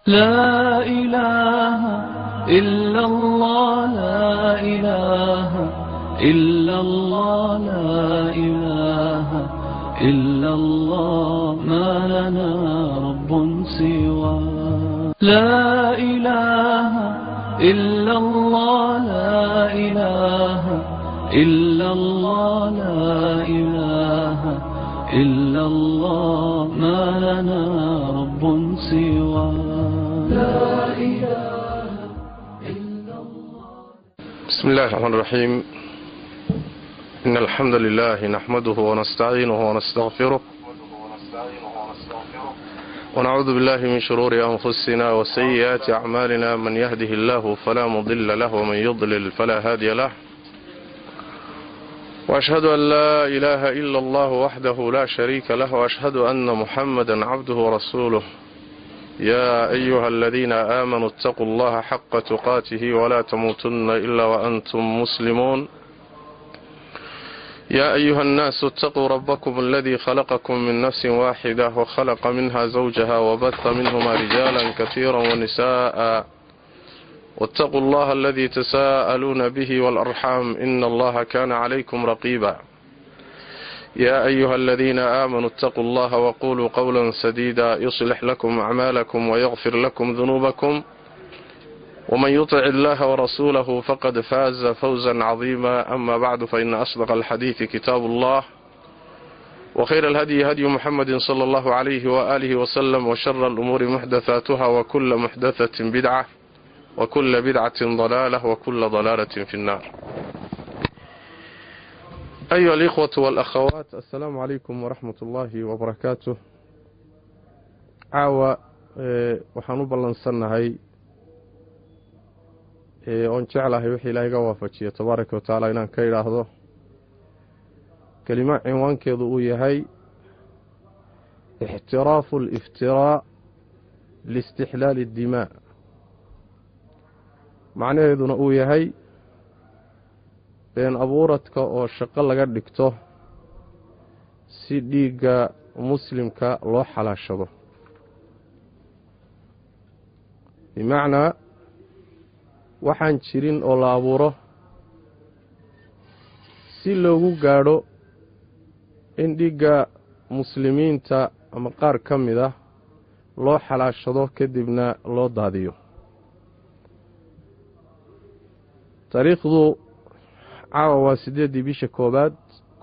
لا إله إلا الله لا إله إلا الله لا إله إلا الله ما لنا رب سوى لا إله إلا الله لا إله إلا الله لا إله إلا الله ما لنا رب سوى لا إله إلا الله. بسم الله الرحمن الرحيم. إن الحمد لله نحمده ونستعينه ونستغفره ونعوذ بالله من شرور أنفسنا وسيئات أعمالنا. من يهده الله فلا مضل له ومن يضلل فلا هادي له. وأشهد أن لا إله إلا الله وحده لا شريك له وأشهد أن محمدا عبده ورسوله. يا أيها الذين آمنوا اتقوا الله حق تقاته ولا تموتن إلا وأنتم مسلمون. يا أيها الناس اتقوا ربكم الذي خلقكم من نفس واحدة وخلق منها زوجها وبث منهما رجالا كثيرا ونساء. واتقوا الله الذي تساءلون به والأرحام إن الله كان عليكم رقيبا. يا أيها الذين آمنوا اتقوا الله وقولوا قولا سديدا يصلح لكم أعمالكم ويغفر لكم ذنوبكم. ومن يطع الله ورسوله فقد فاز فوزا عظيما. أما بعد فإن أصدق الحديث كتاب الله وخير الهدي هدي محمد صلى الله عليه وآله وسلم وشر الأمور محدثاتها وكل محدثة بدعة وكل بدعة ضلالة وكل ضلالة في النار. أيها الإخوة والأخوات، السلام عليكم ورحمة الله وبركاته. عاوة وحنوب الله نصنهي oon jeclahay wixii ilaahay ga waafajiyo tabaaraka wa tacaala inaan ka idhaahdo kelimo cinwaankeedu uu yahay ixtiraafu aliftiraa liistixlaali addimaa. macnaheeduna uu yahay been abuuradka oo shaqo laga dhigto si dhiigga muslimka loo xalaashado. bimacnaa waxaan jirin oo la abuuro si loogu gaadho in dhiigga muslimiinta ama qaar ka mid ah loo xalaashado kadibna loo daadiyo. taariikhdu caawa waa 8 bisha 1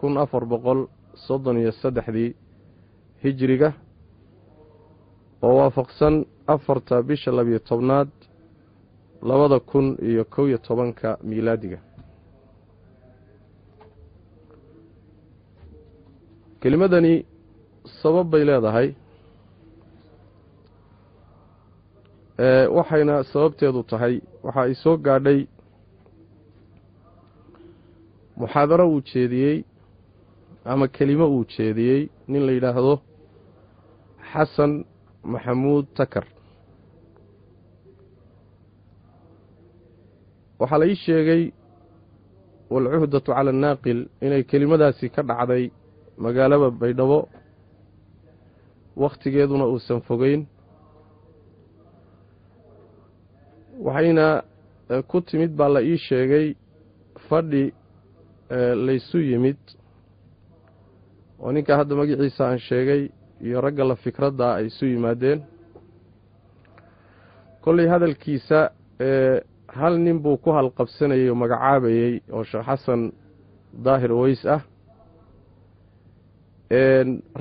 1433 hijriga oo waafaqsan 4 bisha 12 2011 miilaadiga. kelimadani sabab bay leedahay, waxayna sababteedu tahay waxa ay soo gaadhay muxaadaro uu jeediyey ama kelimo uu jeediyey nin la yidhaahdo xasan maxamuud takar. waxaa la ii sheegay walcuhdatu cala annaaqil inay kelimadaasi ka dhacday magaalada baydhabo, wakhtigeeduna uusan fogeyn. waxayna ku timid baa la ii sheegay fadhi laysu yimid oo ninka hadda magaciisa aan sheegay iyo ragga la fikradda ay isu yimaadeen. kollay hadalkiisa hal nin buu ku halqabsanayay oo magacaabayey oo sheekh xasan daahir ways ah.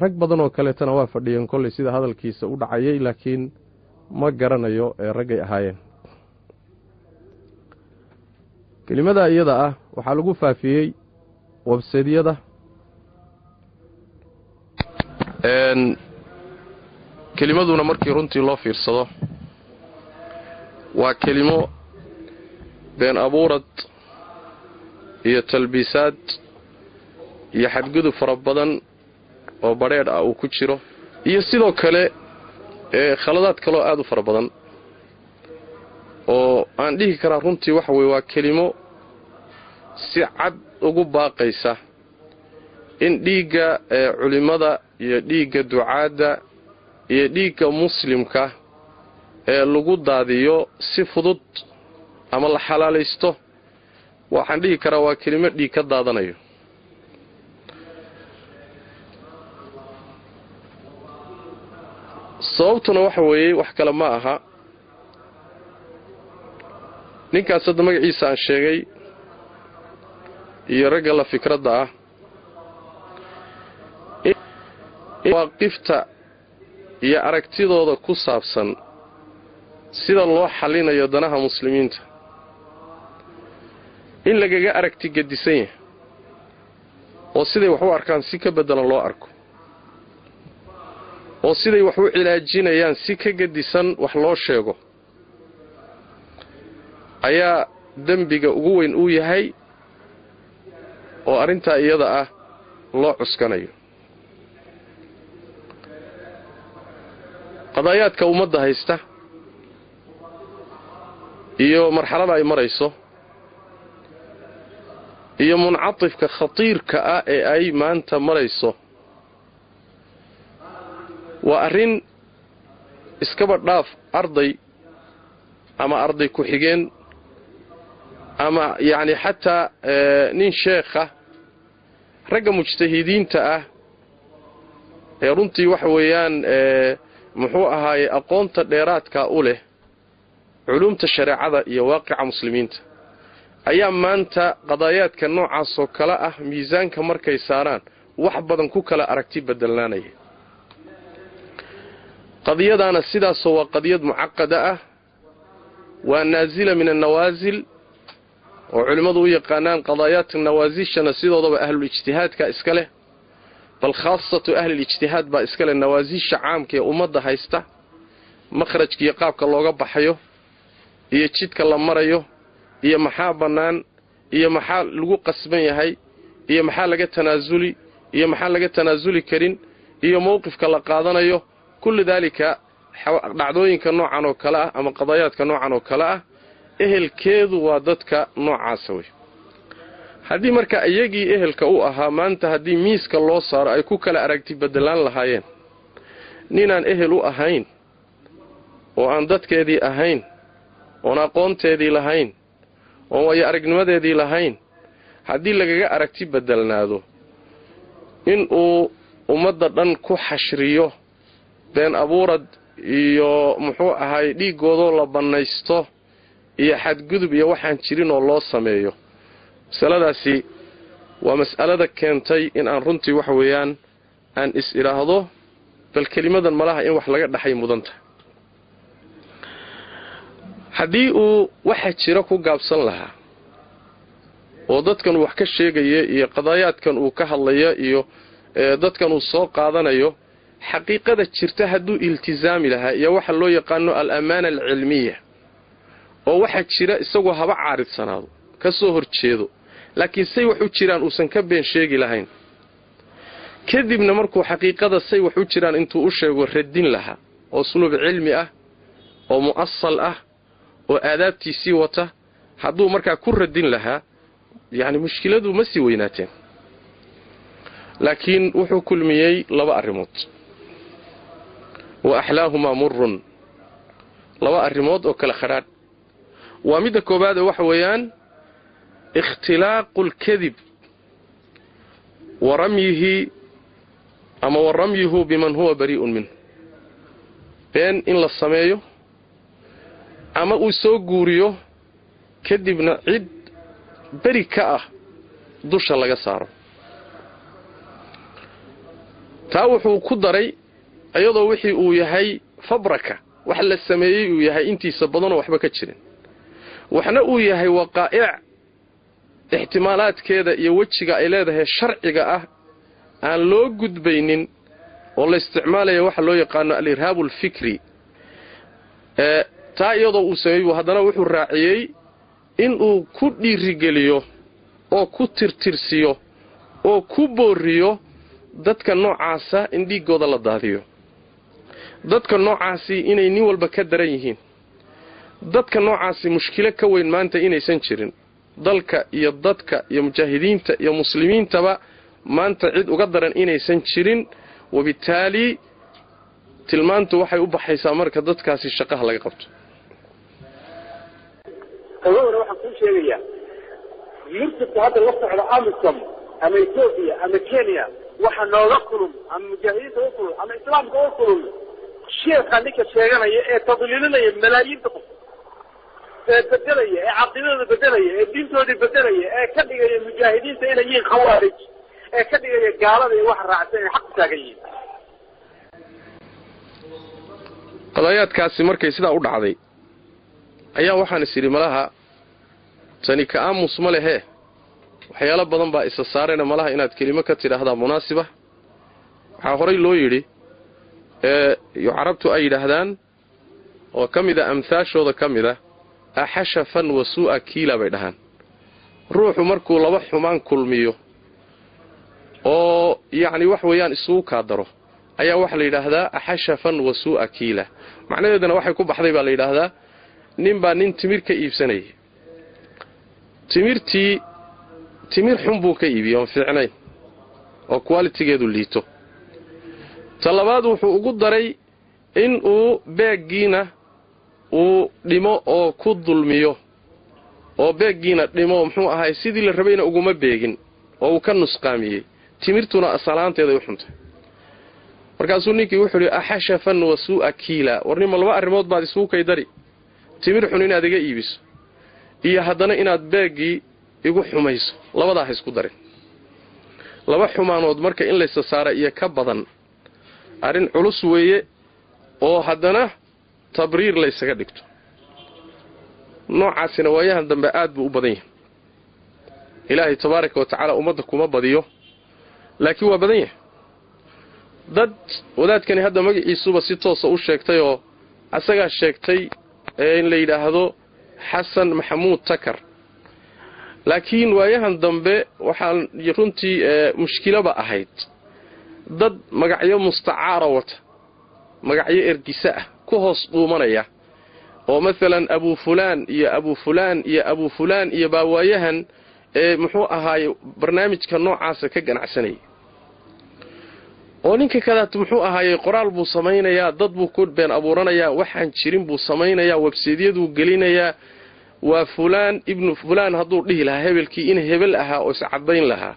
rag badan oo kaleetana waa fadhiyeen kollay sida hadalkiisa u dhacayay, laakiin ma garanayo raggay ahaayeen. kelimada iyada ah waxaa lagu faafiyey websaydyada. kelimaduna markii runtii loo fiirsado waa kelimo been abuurad iyo talbiisaad iyo xadgudub fara badan oo badheedh ah uu ku jiro, iyo sidoo kale khaladaad kaloo aad u fara badan oo aan dhihi karaa runtii waxa weye waa kelimo si cad ugu baaqaysa in dhiigga culimada iyo dhiigga ducaadda iyo dhiigga muslimka lagu daadiyo si fudud ama la xalaalaysto waxaan dhihi karaa waa kelimo dhiig ka daadanayo. sababtuna waxa weeye wax kale ma aha ninkaas hadda magaciisa aan sheegay iyo ragga la fikradda ah waaqifta iyo aragtidooda ku saabsan sida loo xalinayo danaha muslimiinta in lagaga aragti gadisan yahay oo siday wax u arkaan si ka bedelan loo arko oo siday wax u cilaajinayaan si ka gadisan wax loo sheego ayaa dambiga ugu weyn uu yahay oo arinta iyada ah loo cuskanayo. qadaayaadka ummadda haysta iyo marxalada ay marayso iyo muncatifka khatiirka ah ee ay maanta marayso waa arrin iskaba dhaaf arday ama arday ku xigeen ama yani xataa nin sheekha ragga mujtahidiinta ah ee runtii waxa weeyaan muxuu ahaaye aqoonta dheeraadka u leh culumta shareecada iyo waaqica muslimiinta ayaa maanta qadaayaadka noocaas oo kala ah miisaanka markay saaraan wax badan ku kala aragti bedelnaanaya. qadiyadana sidaas waa qadiyad mucaqada ah waa naazila min an-nawazil oo culimadu u yaqaanaan qadaayaat an-nawazishana sidoodaba ahlul ijtihaadka iska leh bal khaasatu ahli al-ijtihaad ba iska leh nawaazisha caamka ee ummadda haysta makhrajka iyo qaabka looga baxayo iyo jidka la marayo iyo maxaa banaan iyo maxaa lagu qasban yahay iyo maxaa laga tanaasuli iyo maxaa laga tanaasuli karin iyo mowqifka la qaadanayo kullu dalika dhacdooyinka noocan oo kala ah ama qadaayaadka noocan oo kala ah ehelkeedu waa dadka noocaas way. haddii marka iyagii ehelka u ahaa maanta haddii miiska loo saaro ay ku kala aragti bedelaan lahaayeen ninaan ehel u ahayn oo aan dadkeedii ahayn oon aqoonteedii lahayn oon way aragnimadeedii lahayn haddii lagaga aragti bedelnaado inuu ummadda dhan ku xashriyo been abuurad iyo muxuu ahaay dhiigoodoo la bannaysto iyo xadgudub iyo waxaan jirin oo loo sameeyo masaladaasi waa mas'alada keentay in aan runtii waxa weeyaan aan is iraahdo bal kelimadan malaha in wax laga dhaxay mudanta haddii uu waxa jira ku gaabsan lahaa oo dadkan wax ka sheegaya iyo qadaayaadkan uu ka hadlaya iyo dadkan uu soo qaadanayo xaqiiqada jirta hadduu iltizaami lahaa iyo waxa loo yaqaano al-amaana al-cilmiya oo waxa jira isagoo haba caaridsanaado ka soo horjeedo laakiin say wax u jiraan uusan ka been sheegi lahayn kadibna markuu xaqiiqada say wax u jiraan intuu u sheego radin lahaa oo sulub cilmi ah oo mu'assal ah oo aadaabtiisii wata hadduu markaa ku radin lahaa yani mushkiladu ma sii weynaateen laakiin wuxuu kulmiyey laba arrimood wa ahlaahuma murrun laba arrimood oo kala kharaad waa midda koobaad waxa weeyaan ikhtilaaqu al-kadhib wa ramyihi ama wa ramyuhu biman huwa bari'un min been in la sameeyo ama uu soo guuriyo kadibna cid bari ka ah dusha laga saaro taa wuxuu ku daray ayadoo wixii uu yahay fabraka wax la sameeyay uu yahay intiisa badan oo waxba ka jirin waxna uu yahay waqaa'ic ihtimaalaadkeeda iyo wajiga ay leedahay sharciga ah aan loo gudbaynin oo la isticmaalayo waxa loo yaqaan al-irhaabul fikri taa iyadoo uu sameeyo haddana wuxuu raaciyay in uu ku dhiirigeliyo oo ku tirtirsiyo oo ku booriyo dadka noocaasa in dhiigooda la daadiyo dadka noocaasi inay nin walba ka daran yihiin dadka noocaasi mushkilo ka weyn maanta inaysan jirin dalka iyo dadka iyo mujaahidiinta iyo muslimiintaba maanta cid uga daran inaysan jirin wabitaali tilmaantu waxay u baxaysaa marka dadkaasi shaqaha laga qabto أولا واحد كل شيء يرتب هذا الوقت على أمريكا أما إثيوبيا أما كينيا واحد نوقلهم أما مجاهدين توقلهم أما إسلام توقلهم الشيء خليك الشيء أنا تضللنا ملايين تقف بدلية عقيدة بدلية الدين تودي بدلية كذي المجاهدين تلاقيين خوارج كذي قالوا واحد رعتين حق تاجين qadayaadkaasi markay sidaa u dhacday ayaa waxaan is yiri malaha tani ka aamus ma lehe waxyaalo badan baa isa saareen malaha inaad kelimo ka tiraahdaa munaasiba waxa horay loo yiri yucarabtu ay yiraahdaan oo kamida amsaashooda kamida ahashafan wa su'a kiila bay dhahan ruuxu markuu laba xumaan kulmiyo oo yaani wax weeyaan isugu ka daro ayaa wax la yiraahdaa ahashafan wa su'a kiila macnaheeduna waxay ku baxday baa la yiraahdaa nin baa nin timir ka iibsanay timir xun buu ka iibiyo fiicnay oo quality-geedu liito talabaad wuxuu ugu daray in uu beegiina uu dhimo oo ku dulmiyo oo beegiina dhimo muxuu ahay sidii la rabayna uguma beegin oo uu ka nusqaamiyay timirtuna asalaanteeda u xuntay markaasuu ninkii wuxuu yiri ahashafan wa su'a kiila warnimo laba arrimood baad isugu kaydari timir xun inaad iga iibiso iyo haddana inaad beegii igu xumayso labadaa ha isku darin laba xumaanood marka in la isa saara iyo ka badan arin culus weeye oo haddana tabriir la isaga dhigto noocaasina waayahan dambe aad buu u badan yahay ilaahay tabaaraka wa tacaala ummadda kuma badiyo laakiin waa badan yahay dad wadaadkani hadda magaciisuba si toosa u sheegtay oo asagaa sheegtay in la yiraahdo Xasan Maxamuud Takar laakiin waayahan dambe waxaan runtii mushkilaba ahayd dad magacyo mustacaara wata magacyo ergisa ah ku hoos dhuumanaya oo mesela Abu Fulaan iyo Abu Fulaan iyo Abu Fulaan iyo bawaayahan muxuu ahaay barnaamijka noocaas ka ganacsanay oo ninka kale muxuu ahaayay qoraal buu sameeynayaa dad buu ku been abuuranayaa waxaan jirin buu sameeynayaa website-yadu gelinayaa waa fulaan ibn fulaan haduu dhihi lahaa hebelkii in hebel ahaa oo iscadeyn lahaa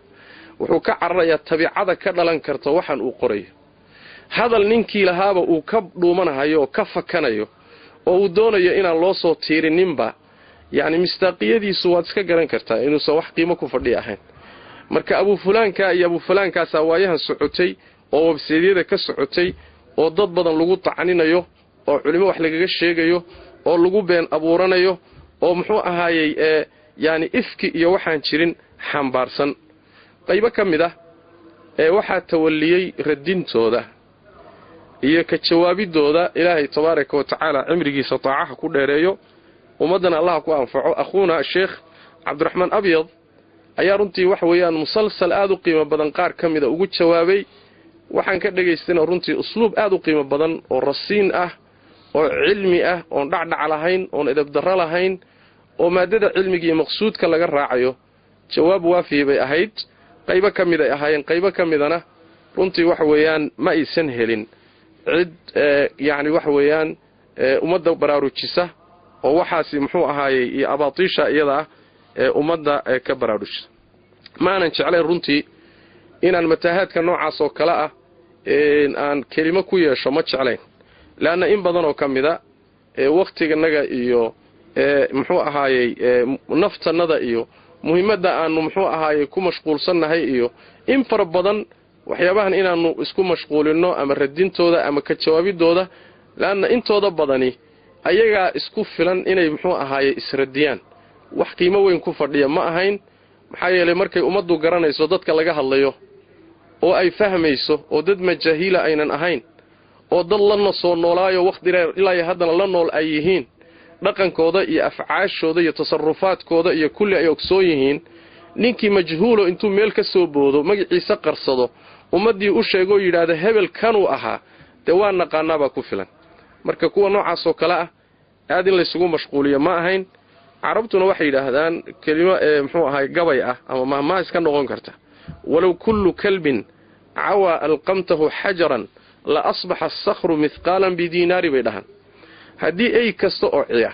wuxuu ka cararayaa tabiicada ka dhalan karta waxaan uu qorayo hadal ninkii lahaaba uu ka dhuumanayo oo ka fakanayo oo uu doonayo inaan loo soo tiirininba yaani mistaaqiyadiisu waad iska garan kartaa inuu soo wax qiimo ku fadhiyo ahayn marka Abu Fulaanka iyo Abu Fulaankaas waayahan socotay oo website-yada ka socotay oo dad badan lagu tacaninayo oo culimo wax lagaga sheegayo oo lagu been abuuranayo oo muxuu ahaayay yaani ifki iyo waxaan jirin xambaarsan qayb kamid ah waxa tawalliyay radintooda iyo ka jawaabidooda Ilaahay tabaaraka wa tacaala cimrigiisa taacaha ku dheereeyo ummadana Allah ku anfaco akhuuna Sheikh Abdurrahman Abyad ayaa runtii wax weeyaan musalsal aad u qiimo badan qaar kamida ugu jawaabay waxaan ka dhageystaa runtii usluub aad u qiimo badan oo rasiin ah oo cilmi ah oo dhacdhac lahayn oo edeb darro lahayn oo maadada cilmiga iyo maqsuudka laga raacayo jawaab waafi bay ahayd qayb kamid ay ahaayeen qayb kamidana runtii wax weeyaan ma aysan helin cid yaani wax weeyaan ummadda baraarujisa oo waxaasi muxuu ahaayay iyo abaatiisha iyada ummadda ka baraarujisa maanan jeclay runtii inaan mataahadka noocaas oo kala ah aan kelimo ku yeesho ma jeclayn laana in badan oo kamida waqtiganaga iyo muxuu ahaayay naftanada iyo muhiimada aanu muxuu ahaayay ku mashquulsanahay iyo in far badan waxyaabahan inaanu isku mashquulino ama radintooda ama ka jawaabidooda laana intooda badani ayaga isku filan inay muxuu ahaayay isradiyaan wax qiimo weyn ku fadhiya ma ahayn maxaa yeelay markay umadu garanayso dadka laga hadlayo oo ay fahmayso oo dad majaahila aynan ahayn oo dad la soo noolaayo waqti dheer ilaa haddana la nool ay yihiin dhaqankooda iyo afcaashooda iyo tasarrufaadkooda iyo kulli ay ogsoon yihiin ninkii majhuulo intuu meel ka soo boodo magaciisa qarsado ummadii u sheego yiraahdo hebel kanuu ahaa de waa naqaanaba ku filan marka kuwa noocaas oo kala ah aad in la isugu mashquuliyo ma ahayn carabtuna waxay yiraahdaan kelimo muxuu ahay gabay ah ama mahmaa iska noqon karta walaw kullu kalbin awa alqamtahu hajaran la asbaxa as-sakhru mithqaalan bidinaari bay dhahan haddii ay kasta oo ciya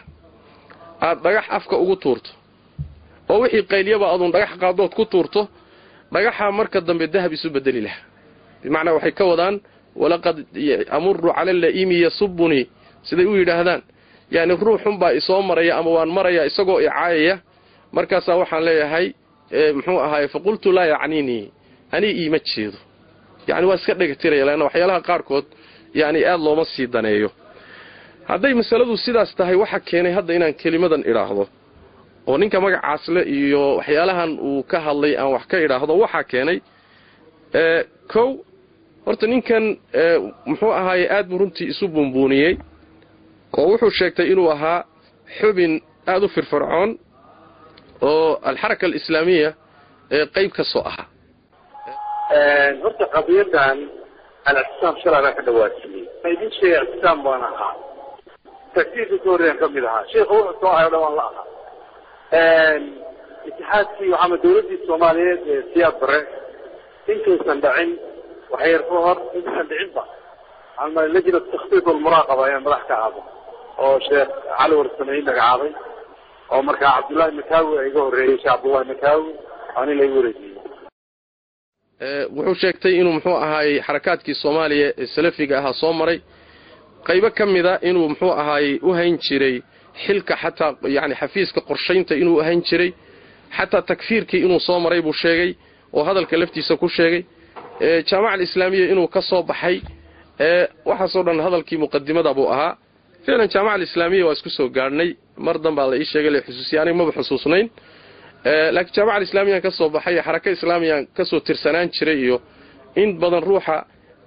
aad dhagax afka ugu tuurto oo wixii qayliyaba aduun dhagax qaadood ku tuurto dhagaxa marka dambe dahab isu bedeli laha bimacnaa waxay ka wadaan walaqad amurru cala al-laimi yasubuni siday u yidhaahdaan yani ruuxun baa isoo maraya ama waan maraya isagoo icaayaya markaasaa waxaan leeyahay muxuu ahaay faqultu laa yacniini ani iima jeedo yani waa iska dhagatiraya laana waxyaalaha qaarkood yani aad looma sii daneeyo hadday masaladu sidaas tahay waxa keenay hadda inaan kelimadan idhaahdo oo ninka magacaas le iyo waxyaalahan uu ka hadlay aan wax ka idhaahdo waxa keenay kow horta ninkan muxuu ahaay aad buu runtii isu bunbuuniyey oo wuxuu sheegtay inuu ahaa xubin aad u firfircoon oo alxaraka alislaamiya qayb ka soo ahaa horta qadiyadan al-ictisaam sharciga ka dhawaajiyey idin sheegay ictisaam baan ahaa tagtiirka kooreen ka mid ahaa sheekhu wuxuu soo hayo dhawaan la ahaa itixaadkii waxaama dawladdii soomaaliyeed ee siyaad bare intaysan dhacin waxyar ka hor intaysan dhicinba ama lajnat takhfiif walmuraaqaba ayaa madax ka ahaada oo sheekh cali warsameey magacaabay oo markaa cabdullaahi makaawi ay iga horreeyey sheekh cabdullaahi makaawi ani la igu wareejiyey wuxuu sheegtay inuu muxuu ahaay xarakaadkii Soomaaliya ee salafiga ahaa soo maray qayb ka mid ah inuu muxuu ahaay u hayn jiray xilka xataa yani xafiiska qorsheynta inuu hayn jiray xataa takfiirkii inuu soo maray buu sheegay oo hadalka laftiisa ku sheegay jaamaca islaamiga inuu ka soo baxay waxa soo dhan hadalkii muqaddimada buu ahaa ficlan jaamaca islaamiga waa isku soo gaarnay mar danba la ii sheegay la xusuusiyaan ma xusuusnayn laakiin jaamaca islaamiga ka soo baxay xaraka islaamiga ka soo tirsanaan jiray iyo in badan ruuxa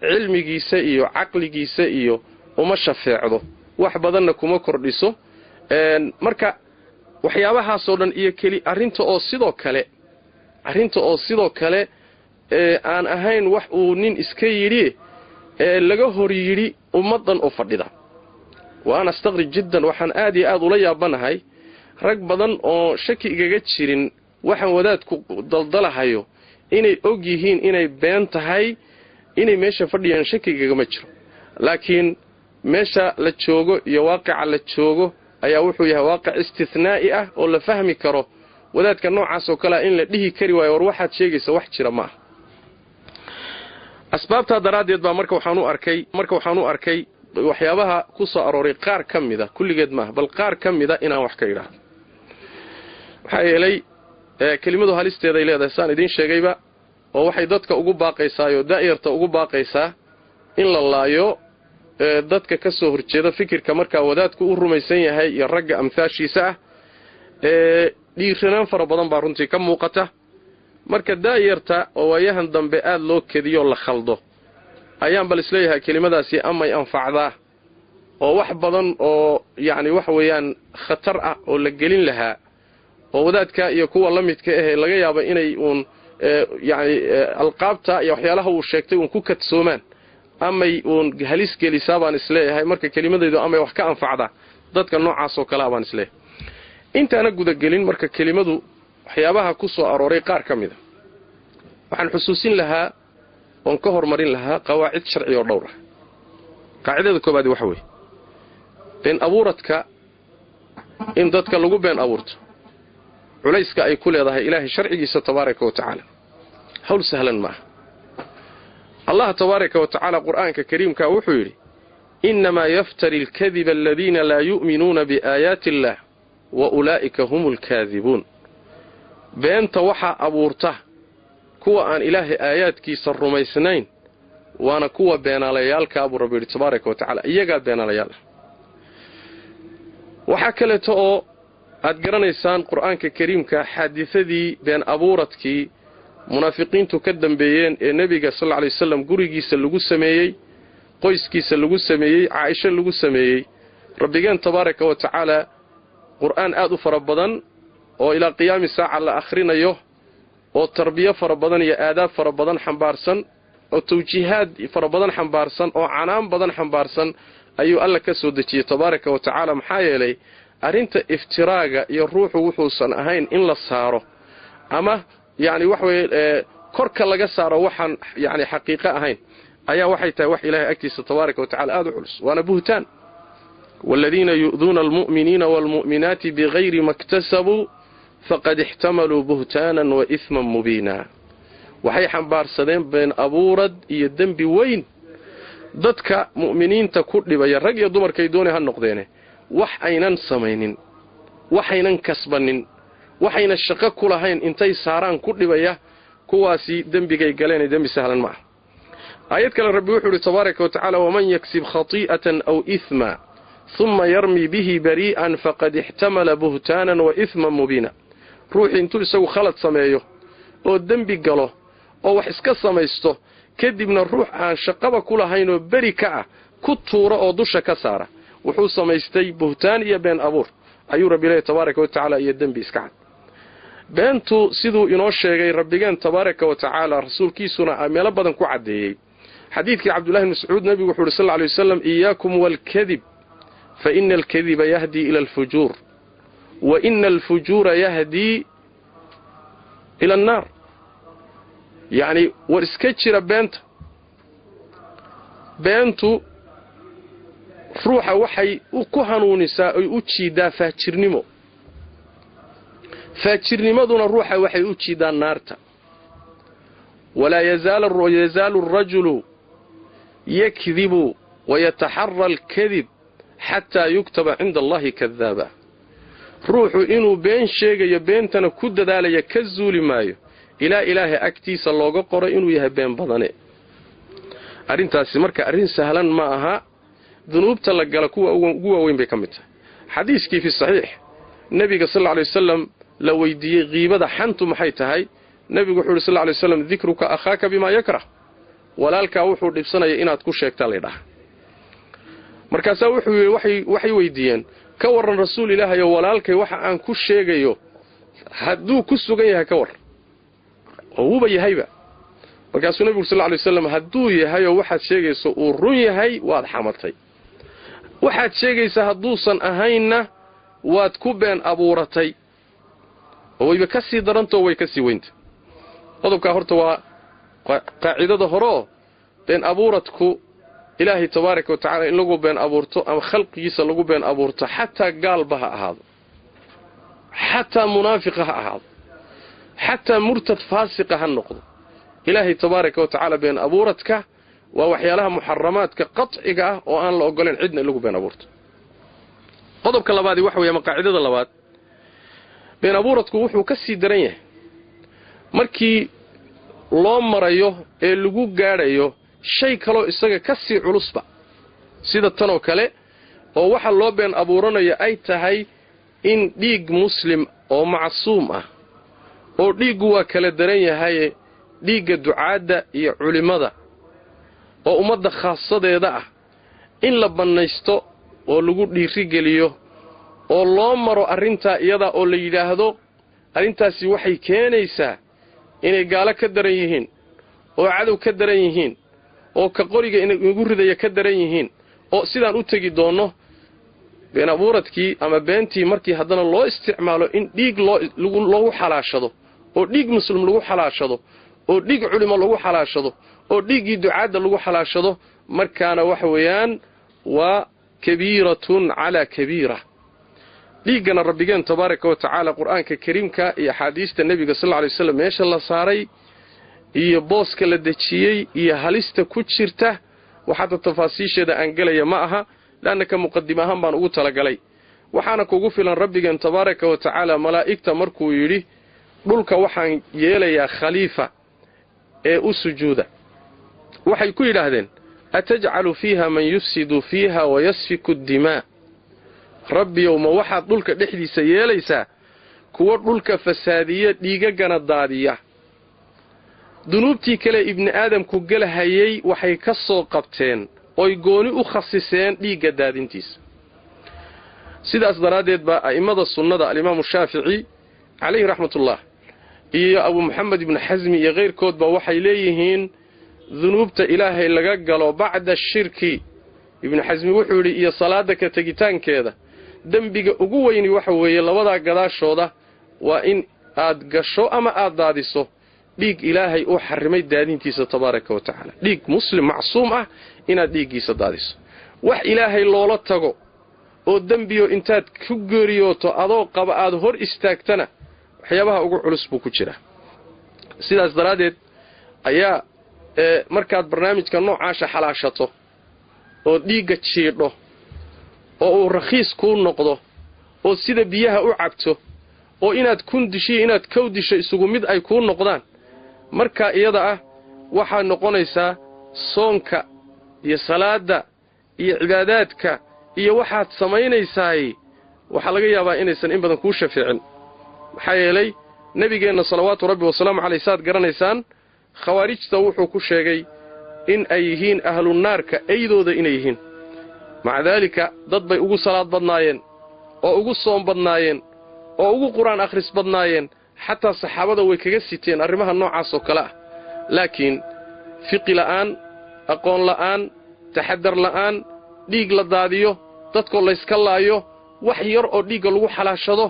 cilmigiisa iyo aqligiisa iyo uma shafeecdo wax badanna kuma kordhiso marka waxyaabahaas oo dhan iyo kali arinta oo sidoo kale aan ahayn wax uu nin iska yiri laga hor yiri ummadan oo fadhida waan astaqri jiddan waxaan aad iyo aad ula yaabanahay rag badan oo shaki igaga jirin waxaan wadaadku daldalahayo inay og yihiin inay been tahay inay meesha fadhiyaan shaki igaga ma jiro laakiin meesha la joogo iyo waaqica la joogo ayaa wuxuu yahay waaqic istithnaa'i ah oo la fahmi karo wadaadka noocaas oo kale in la dhihi kari waayo war waxaad sheegaysa wax jira ma asbaabta daraadeed baa marka waxaan u arkay waxyaabaha ku soo arooray qaar kamida kulligeed ma bal qaar kamida inaan wax ka idhaahdo waxa yeelay kelimadu halisteeda ay leedahay saan idin sheegayba oo waxay dadka ugu baaqaysaa iyo daa'irta ugu baaqaysaa in la laayo dadka ka soo horjeeda fikirka marka wadaadku u rumaysan yahay iyo ragga amsaashiisa ah dhiiranaan fara badan baa runtii ka muuqata marka daa'irta oo waayahan dambe aad loo kediyo la khaldo ayaan bal isleeyahay kelimadaasi amay anfacdaa oo wax badan oo yani wax weeyaan khatar ah oo la gelin lahaa oo wadaadka iyo kuwa la midka ah laga yaabo inay yani alqaabta iyo waxyaalaha uu sheegtay ku kadsoomaan amay halis gelisaabaan isleeyahay marka kelimadaydu amay wax ka anfacdaa dadka noocaas oo kale baan isleeyahay intaana gudagelin marka kelimadu waxyaabaha ku soo arooray qaar ka mida waxaan xusuusin lahaa oon ka hormarin lahaa qawaacid sharci oo dhowr ah qaacidada koobaad waxa weeye been abuuradka in dadka lagu been abuurto culayska ay ku leedahay ilaahay sharcigiisa tabaaraka wa tacaala hawl sahlan ma aha allah tabaaraka wa tacaala qur'aanka kariimka wuxuu yidhi innamaa yaftari alkadiba aladiina laa yu'minuuna biaayaati illaah wa ulaa'ika hum alkaadibuun beenta waxaa abuurta kuwa aan ilaahay aayaadkiisa rumaysnayn waana kuwa beenaalayaalka buu rabbi yidhi tabaaraka wa tacaala iyagaa beenaalayaal waxaa kaleeto oo aad garanaysaan qur'aanka kariimka xaadisadii been abuuradkii munaafiqiintu ka dambeeyeen ee nebiga sallallahu alayhi wasallam gurigiisa lagu sameeyey qoyskiisa lagu sameeyey Caaisha lagu sameeyey rabbigeen tabaaraka wa tacaala qur'aan aad u fara badan oo ilaa qiyaami saaca la akhrinayo oo tarbiya fara badan iyo aadaab fara badan xambaarsan oo tawjiihaad fara badan xambaarsan oo canaan badan xambaarsan ayuu alla ka soo dejiyay tabaaraka wa tacaala maxaa yeelay arinta iftiraaga iyo ruuxu wuxuusan ahayn in la saaro ama yani wax weeye korka laga saaro waxaan yani xaqiiqo ahayn ayaa waxay tahay wax ilaahay agtiisa tabaaraka wa tacaala aad u culus waana buhtaan والذين يؤذون المؤمنين والمؤمنات بغير ما اكتسبوا فقد احتملوا بهتانا وإثما مبينا waxay xambaarsadeen been abuurad iyo dambi weyn dadka mu'miniinta ku dhibaya rag iyo dumarkay doonay ha noqdeen wax aynan sameeynin waxaynan kasbanin waxayna shaqo ku lahayn intay saaraan ku dhibaya kuwaasi dambigay galeen dambi sahlan ma ayad kale rabbi wuxuu yiri tabaaraka wa tacaala waman yaksib khati'atan aw ithma thumma yarmi bihi bari'an faqad ihtamala buhtanan wa ithman mubina ruuxi intuu isagu khalad sameeyo oo dambi galo oo wax iska samaysto kadibna ruux aan shaqaba ku lahayn oo bari ka ah ku tuuro oo dusha ka saara wuxuu samaystay buhtaan iyo been abuur ayuu rabbi ilaahay tabaaraka wa tacaala iyo dambi iska cad beentu siduu inoo sheegay rabbigan tabaaraka wa tacaala rasuulkiisuna meel badan ku cadeeyay xadiidkii Abdullah ibn Mas'ud nabigu wuxuu sallallahu alayhi wasallam iyaakum wal kadhib fa innal kadhiba yahdi ila al fujur wa innal fujura yahdi ila an-nar يعني ورسكتشر بنتو روحه waxay ku hanuunisaa ay u jiidaa faajirnimaduna ruuxa waxay u jiidaa naarta wala yazaalu ar-rajulu yakdhibu wa yataharra al-kadhib hatta yuktaba 'inda Allahi kadhaba ruuxu inuu been sheegayo beentana ku dadaalaya ka zuuli maayo ilaa ilaahay agtiisa looga qoro inuu yahay been badane arintaasi marka arin sahlan ma aha dunuubta la gala kuwa ugu weyn bay kamid tahay xadiiskii fi sahih nabiga sallallahu alayhi wasallam la weydiiyay qiibada xantu maxay tahay nabigu wuxuu sallallahu alayhi wasallam dhikruka akhaka bima yakrah walaalka wuxuu dhibsanaya inaad ku sheegta leedahay markaas waxay weydiiyeen ka waran rasuul ilaahay walaalkay waxa aan ku sheegayo haduu ku sugan yahay ka waran oo yahayba markaasuu nabigu sallallahu alayhi wasallam haduu yahay oo waxaad sheegayso uu run yahay waad xamatay waxaad sheegaysa haduusan ahayna waad ku been abuuratay oo wayba ka sii daranto way ka sii weynta qodobka horta waa qaacidada hore been abuuradku ilaahi tabaaraka wa tacaala in lagu been abuurto ama khalqigiisa lagu been abuurto hatta gaalbaha ahaado hatta munaafiqa ha ahaado حتى مرتد فاسق هالنقض إلهي تبارك وتعالى بين أبورتك ووحيالها محرماتك قطعك وآن لا أقولين عدنا اللي بين أبورت قضبك اللبادي وحوية مقاعدة اللباد بين أبورتك وحو كسي دريه مركي لوم مرأيه اللقو قاريه شيء كلو إساق كسي علصبا سيدة تنو كالي ووحا اللو بين أبورنا يأي تهي إن ديق مسلم أو معصوم oo dhiigu waa kala daran yahay dhiiga ducaada iyo culimada oo umada khaasadeeda ah in la banaysto oo lagu dhiiri geliyo oo loo maro arinta iyada oo la yiraahdo arintaasi waxay keenaysaa inay gaalo ka daran yihiin oo cadow ka daran yihiin oo ka qoriga inay ugu ridaya ka daran yihiin oo sidaan u tagi doono been abuuradkii ama beentii markii haddana loo isticmaalo in dhiig loo xalaashado oo dhiig muslim lagu xalaashado oo dhiig culimo lagu xalaashado oo dhiigii ducaada lagu xalaashado markaana waxa weeyaan waa kabiiratun ala kabiira dhiigana rabbigeen tabaaraka wa tacaala quraanka kariimka iyo xadiista nabiga sallallahu alayhi wasallam meesha la saaray iyo booska la dajiyay iyo halista ku jirta waxa tafaasiisheeda aan galaya ma aha laanka muqaddimahan baan ugu talagalay waxaana kugu filan rabbigeen tabaaraka wa tacaala malaa'ikta markuu yiri dhulka waxaan yeelayaa khaliifa ee u sujuuda waxay ku yiraahdeen ataj'alu fiha man yufsidu fiha wa yasfiku ad-dimaa rabbi yawma waxa dhulka dhexdiisa yeelaysaa kuwa dhulka fasaadiya dhiigagana daadiya dunuubtii kale ibn aadamku galahayay waxay ka soo qabteen oo gooni u khasiseen dhiiga daadintiisa sidaas daraadeed ba aimada sunnada al-imam Shaafi'i alayhi rahmatullah iyo Abu Muhammad ibn Hazm iyo غيرkood ba waxay leeyihiin dunuubta ilaahay laga galo bacda shirki ibn Hazm wuxuu yiri iyo salaada ka tagitaankeeda dambiga ugu weyn waxa weeye labada gadaashooda waa in aad gasho ama aad daadiso dhiig ilaahay uu xarimay daadintiisa tabaaraka wa tacaala dhiig muslim macsuum ah inaad dhiiggiisa daadiso wax ilaahay loola tago oo dembiyo intaad ku geeriyooto adoo qaba aad hor istaagtana waxyaabaha ugu culus buu ku jira sidaas daraadeed ayaa markaad barnaamijka noocaasha xalaashato oo dhiigga jiidho oo uu rakhiis kuu noqdo oo sida biyaha u cabto oo inaad kun dishiyo inaad kow disho isugu mid ay kuu noqdaan markaa iyada ah waxaa noqonaysaa soonka iyo salaada iyo cibaadaadka iyo waxaad samaynaysaay waxaa laga yaabaa inaysan in badan kuu shafiicin maxaa yeelay nebigeenna salawaatu rabbi wasalaamu calayh saad garanaysaan khawaarijta wuxuu ku sheegay in ay yihiin ahlunaarka eydooda inay yihiin maca daalika dad bay ugu salaad badnaayeen oo ugu soom badnaayeen oo ugu qur'aan akhris badnaayeen xataa saxaabada way kaga siteen arrimaha noocaas oo kale ah laakiin fiqi la'aan aqoon la'aan taxadar la'aan dhiig la daadiyo dadkoo layska laayo wax yar oo dhiigga lagu xalaashado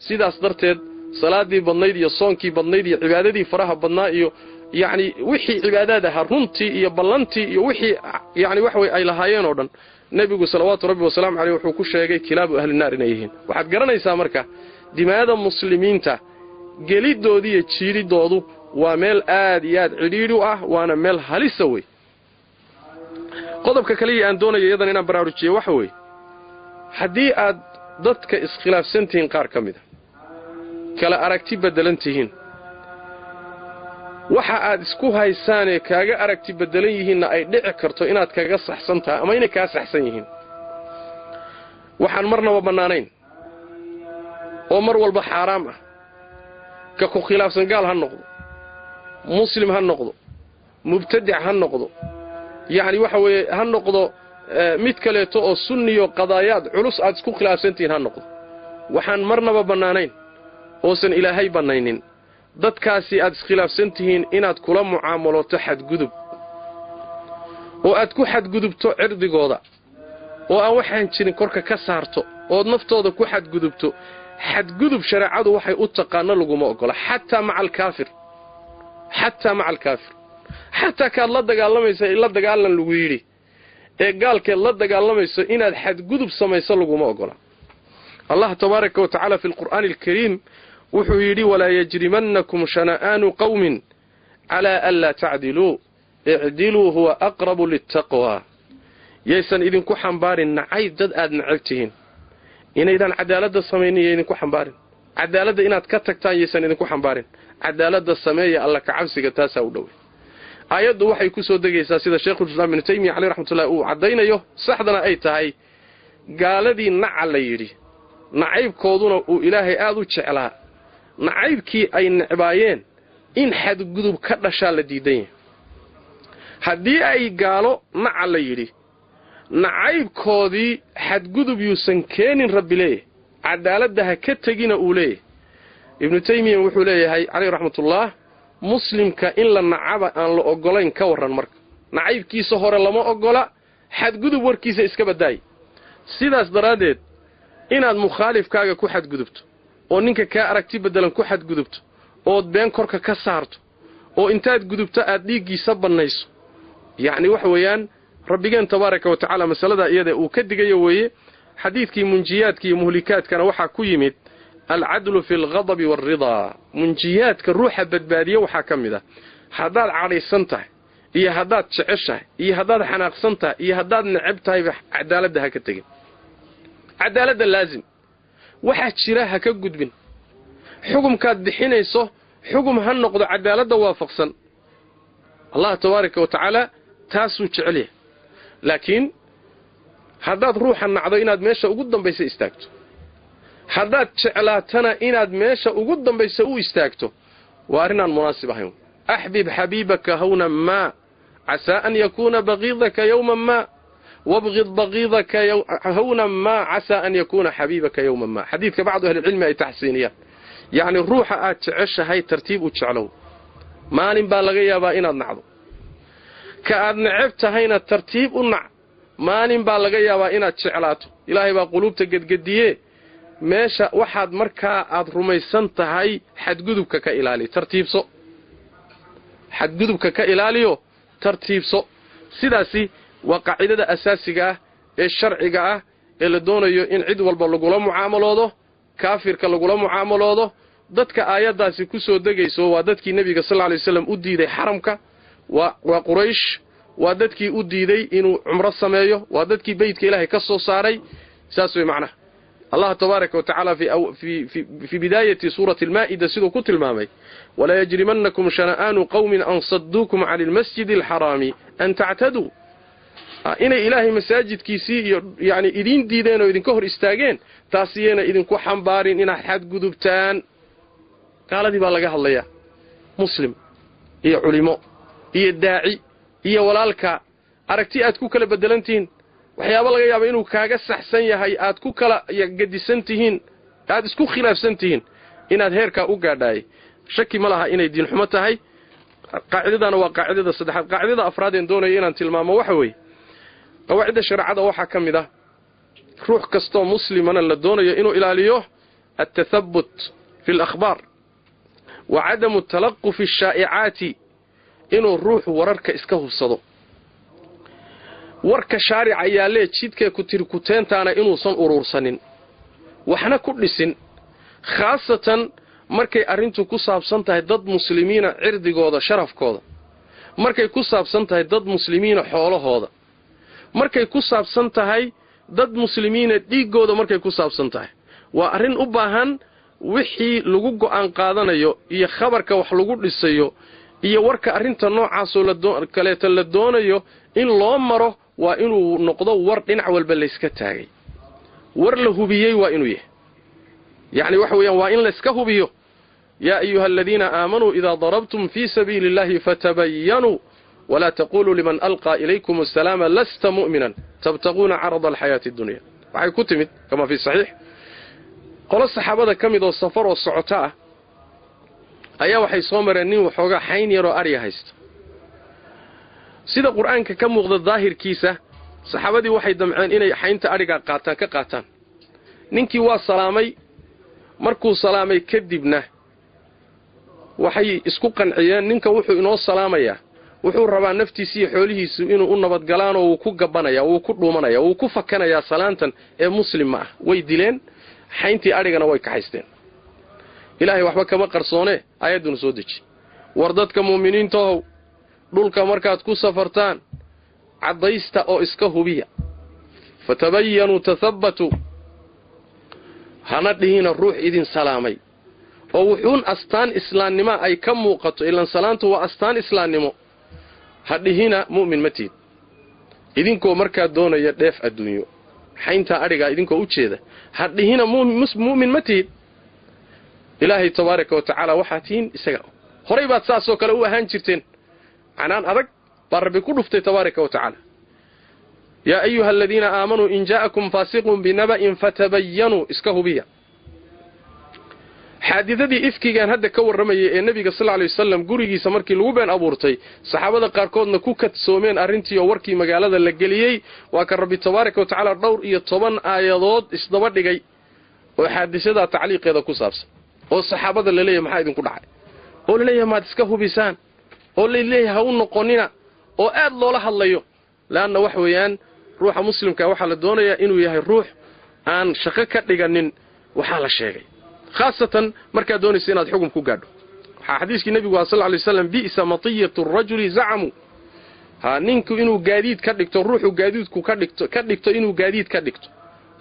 sidaas darteed salaadii badnayd iyo soonkii badnayd iyo cibaadadii faraha badnaa iyo yacni wixii cibaadaad ahaa runtii iyo ballantii iyo wixii yacni wax way ay lahaayeen oo dhan nebigu salawaatu rabbi wasalaamu caleyh wuxuu ku sheegay kilaabu ahlinaar inay yihiin waxaad garanaysaa marka dimaada muslimiinta gelidooda iyo jiididoodu waa meel aad iyo aad cidhiidhi u ah waana meel halisa wey qodobka kaliya aan doonayo iyadan inaan baraarujiyo waxa weeye haddii aad dadka iskhilaafsan tihiin qaar ka mida kala aragti beddelan tihiin waxa aad isku haysaanee kaaga aragti beddelan yihiinna ay dhici karto inaad kaga saxsan tahay ama inay kaa saxsan yihiin waxaan marnaba bannaanayn oo mar walba xaaraam ah ka ku khilaafsan gaal ha noqdo muslim ha noqdo mubtadic ha noqdo yacni waxa weeye ha noqdo mid kaleeto oo sunniyo qadaayaad culus aad isku khilaafsantihiin ha noqdo waxaan marnaba bannaanayn oosan ilaahay bannaynin dadkaasi aad iskhilaafsan tihiin inaad kula mucaamaloto xadgudub oo aad ku xadgudubto cirdigooda oo aan waxaan jirin korka ka saarto ood naftooda ku xadgudubto xadgudub shareecadu waxay u taqaano laguma ogola xataa maca alkaafir xataa kaad la dagaalamaysa la dagaalan lagu yidhi ee gaalkeed la dagaalamayso inaad xadgudub samayso laguma ogola allah tabaaraka wa tacaala fi alqur'aani alkariim wuxuu yidhi walaa yajrimannakum shana'aanu qawmin calaa an laa tacdiluu icdiluu huwa aqrabu littaqwaa yaysan idinku xambaarin nacayb dad aad necab tihiin inaydaan cadaaladda samaynin yo idinku xambaarin cadaaladda inaad ka tagtaan yaysan idinku xambaarin cadaaladda sameeya alla kacabsiga taasaa u dhowey aayaddu waxay ku soo degaysaa sida sheekhulislaam ibnu taymiya caleyh raxmatullahi uu caddaynayo saxdana ay tahay gaaladii naca la yidhi nacaybkooduna uu ilaahay aad u jeclaa nacaybkii ay necbaayeen in xadgudub ka dhashaa la diidan yahay haddii ay gaalo naca la yidhi nacaybkoodii xadgudub yuusan keenin rabbi leeyahay cadaaladda ha ka tegina uu leeyahay ibnu taymiya wuxuu leeyahay caleyh raxmatullaah muslimka in la nacaba aan la ogolayn ka warran marka nacaybkiisa hore lama ogola xadgudub warkiisa iska baddaay sidaas daraaddeed inaad mukhaalifkaaga ku xadgudubto oo ninka kaa aragti beddelan ku xadgudubto ood been korka ka saarto oo intaad gudubto aad dhiiggiisa bannayso yacni waxa weeyaan rabbigeen tabaaraka wa tacaala masaladaa iyada uu ka digayo weeye xadiidkii munjiyaadka iyo muhlikaadkana waxaa ku yimid alcadlu fi alghadabi waalridaa munjiyaadka ruuxa badbaadiye waxaa ka mid ah haddaad cadhaysan tahay iyo haddaad jeceshahay iyo haddaad xanaaqsan tahay iyo haddaad necab tahayba cadaaladda ha ka tegin cadaaladda laazim waxaa jira ha ka gudbin xukumkaad bixinayso xukum ha noqdo cadaaladda waafaqsan allah tabaaraka wa tacaala taasuu jecel yahay laakiin haddaad ruuxa nacdo inaad meesha ugu dambaysa istaagto haddaad jeclaatana inaad meesha ugu dambaysa u istaagto waa arrinaan munaasib ahayn axbib xabiibaka hawnan maa casaa an yakuuna baqiidaka yowman maa wabqid baqiidaka hawnan maa casaa an yakuuna xabiibaka yowman maa xadiidka bacdu ahlicilmi ay taxsiiniyaan yacni ruuxa aad jeceshahay tartiib u jeclow maalin baa laga yaabaa inaad nacdo ka aad necab tahayna tartiib u nac maalin baa laga yaabaa inaad jeclaato ilaahay baa quluubta gedgediye meesha waxaad markaa aad rumaysan tahay xadgudubka ka ilaali tartiibso xadgudubka ka ilaaliyo tartiibso sidaasi waa qaacidada asaasiga ah ee sharciga ah ee la doonayo in cid walba lagula mucaamaloodo kaafirka lagula mucaamaloodo dadka aayadaasi ku soo degayso waa dadkii nabiga sallallahu alayhi wasallam u diiday xaramka waa quraysh waa dadkii u diiday inuu umra sameeyo waa dadkii beedka ilaahay ka soo saaray saas way macna Allah tabaaraka wa ta'ala fi bidayati surati al-ma'idah sidoo ku tilmaamay wala yajrimannakum shana'anu qawmin an saddukum 'anil masjidil harami an ta'tadu inay ilaahay masaajidkiisii iyo yaani idin diideen oo idinka hor istaageen taasiyana idinku xambaarin inaad xad gudubtaan qaaladii baa laga hadlayaa muslim iyo culimo iyo daaci iyo walaalka aragti aad ku kala bedelantiin waxyaabo laga yaabo inuu kaaga saxsan yahay aad ku kala gadisantihiin aad isku khilaafsantihiin inaad heerka u gaadhay shaki ma laha inay diin xumo tahay qaacidadana waa qaacidada saddexaad qaacidada afraad ee doonaya inaan tilmaamo waxa weeye qawaacida sharciga waxa kamid ah ruux kasto muslimana la doonayo inuu ilaaliyo at-tathabbut fi al-akhbar wa 'adamu at-talaqquf fi ash-sha'i'ati inuu ruux wararka iska hubsado warka shaarica ayaa jidka ku tirkuteentaana inuusan urursanin waxna ku dhisin khaasatan markay arintu ku saabsan tahay dad muslimiina cirdigooda sharafkooda markay ku saabsan tahay dad muslimiina xoolahooda markay ku saabsan tahay dad muslimiina dhiigooda markay ku saabsan tahay waa arin u baahan wixii lagu go'aan qaadanayo iyo khabarka wax lagu dhisayo iyo warka arinta noocaas oo kaleeta la doonayo in loo maro waa inuu noqdo war dhinac walba la iska taagay war la hubiyay waa inuu yahay yaani waxa weeyaan waa in la iska hubiyo ya ayuha alladina aamanu idha darabtum fi sabilillahi fatabayyanu ولا تقولوا لمن ألقى إليكم السلام لست مؤمنا تبتغون عرض الحياة الدنيا waxay ku timid kama fi sahih qolo saxaabada kamid oo safar oo socota ayaa waxay soo mareen nin waxooga xayn yar oo ari haysto sida quraanka ka muuqda daahirkiisa saxaabadii waxay damceen inay xaynta ariga qaataan ninkii waa salaamay markuu salaamay kadibna waxay isku qanciyeen ninka wuxuu inoo salaamayaa wuxuu rabaa naftiisa iyo xoolihiisa inuu u nabad galaan oo uu ku gabanaya uu ku dhuumanaya uu ku fakanaya salaantan ee muslim ah way dileen xayntii arigana way ka haysteen ilaahay waxba kama qarsoone aayaduna soo deji war dadka muuminiinta dhulka markaad ku safartaan cadaysta oo iska hubiya fatabayyanu tathabbatu hana dhihina ruux idin salaamay oo wuxuun astaan islaamnimo ay ka muuqato ilaan salaantu waa astaan islaamnimo hadhina mu'min matid idinkoo markaa doonaya dheef adduunyo xaynta ariga idinkoo u jeeda hadhina mu'min matid ilaahay tabaaraka wa ta'ala waxaatiin isaga horay baad saasoo kale u ahaan jirteen anaan adag barbi ku dhuftay tabaaraka wa ta'ala ya ayuha alladina aamanu in ja'akum fasiqun binaba'in fatabayyanu iska hubiya xaadidadii ifkigan hadda ka waramayay ee nabiga sallallahu alayhi wasallam gurigiisa markii lagu been abuurtay saxaabada qaarkoodna ku kadsoomeen arintii oo warkii magaalada la galiyay waa ka rabbi tabaaraka wa ta'ala dhowr iyo 10 aayadood isdaba dhigay oo xaadisada tacliiqeeda ku saabsan oo saxaabada la leeyahay maxaa idin ku dhacay oo la leeyahay maad iska hubisaan oo la leeyahay ha u noqonina oo aad loola hadlayo laana wax weeyaan ruuxa muslimka waxa la doonayaa inuu yahay ruux aan shaqo ka dhiganin waxa la sheegay خاصة مركا دوني سيناد حكم كو غادو حديث النبي صلى الله عليه وسلم بئس مطية الرجل زعموا ها نينكو انو غاديد كدغتو روحو غاديدكو كدغتو انو غاديد كدغتو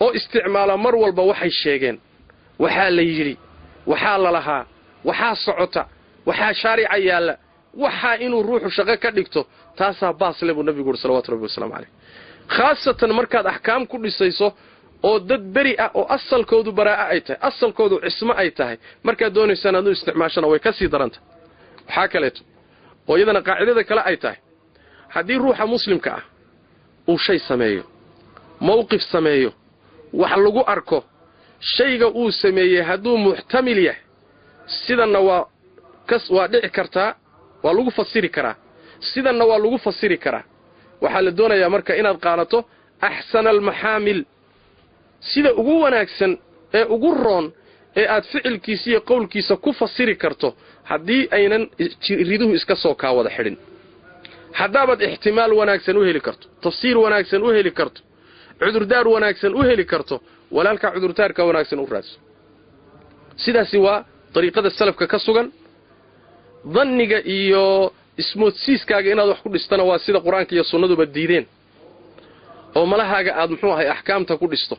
oo isticmaala mar walba waxay sheegeen waxa la yiri waxa la lahaa waxa socota waxa shariica yaala waxa inuu ruuxu shaqo ka dhigto taasa baasle buu nabigu sallallahu alayhi wasallam khaasatan markaad ahkaam ku dhisayso oo dad bari ah oo asalkoodu baraa ay tahay asalkoodu cismo ay tahay marka doonaysan aad u isticmaashana way ka sii daranta waxa kale oo iyadana qaacidada kale ay tahay hadii ruuxa muslimka ah uu shay sameeyo mowqif sameeyo wax lagu arko shayga uu sameeyay haduu muhtamil yahay sidana waa dhici kartaa waa lagu fasiri karaa sidana waa lagu fasiri karaa waxa la doonayaa marka inaad qaadato ahsan al mahamil sida ugu wanaagsan ee ugu roon ee aad ficilkiisa iyo qowlkiisa ku fasiri karto haddii aynan riduhu iska soo kaa wada xidhin haddaabad ixtimaal wanaagsan u heli karto tafsiir wanaagsan u heli karto cudurdaar wanaagsan u heli karto walaalka cudurdaarka wanaagsan u raadso sidaasi waa dariiqada salafka ka sugan dhanniga iyo ismoodsiiskaaga inaad wax ku dhistana waa sida qur-aanka iyo sunnaduba diideen oo malahaaga aad muxuu ahay axkaamta ku dhisto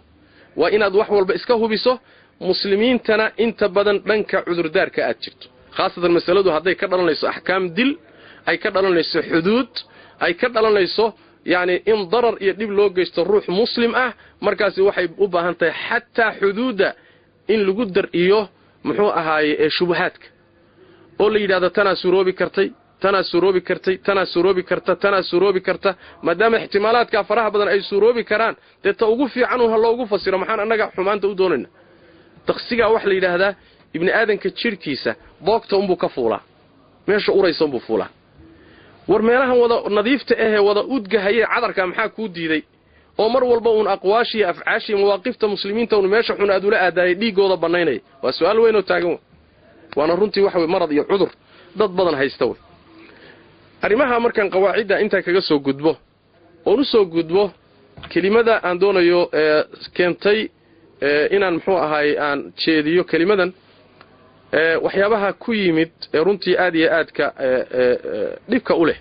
waa inaad wax walba iska hubiso muslimiintana inta badan dhanka cudurdaarka aad jirto khaasatan masaladu hadday ka dhalanayso axkaam dil ay ka dhalanayso xuduud ay ka dhalanayso yani in darar iyo dhib loo geysto ruux muslim ah markaasi waxay u baahan tahay xataa xuduudda in lagu dar iyo muxuu ahaaye ee shubahaadka oo la yidhaahdo tanaa suroobi kartay tanaa suroobi kartay tanaa suroobi karta tanaa suroobi karta maadaama ixtimaalaadka faraha badan ay suroobi karaan dee ta ugu fiican ha loogu fasiro maxaan annaga xumaanta u doonayna taqsigaa wax la yidhaahdaa ibni aadanka jidhkiisa boogta unbuu ka fuulaa meesha uraysa unbuu fuulaa war meelahan wada nadiifta ahee wada udgahayee cadarka maxaa kuu diiday oo mar walba uun aqwaashii iyo afcaashii mawaaqifta muslimiinta uun meesha xun aad ula aadaayay dhiiggooda bannaynaya waa su'aal weyn oo taagan wey waana runtii waxa wey marad iyo cudur dad badan haysta wey arrimaha markaan qawaacidda intaa kaga soo gudbo oon u soo gudbo kelimada aan doonayo keentay inaan muxuu ahaay aan jeediyo kelimadan waxyaabaha ku yimid ee runtii aad iyo aadka dhibka u leh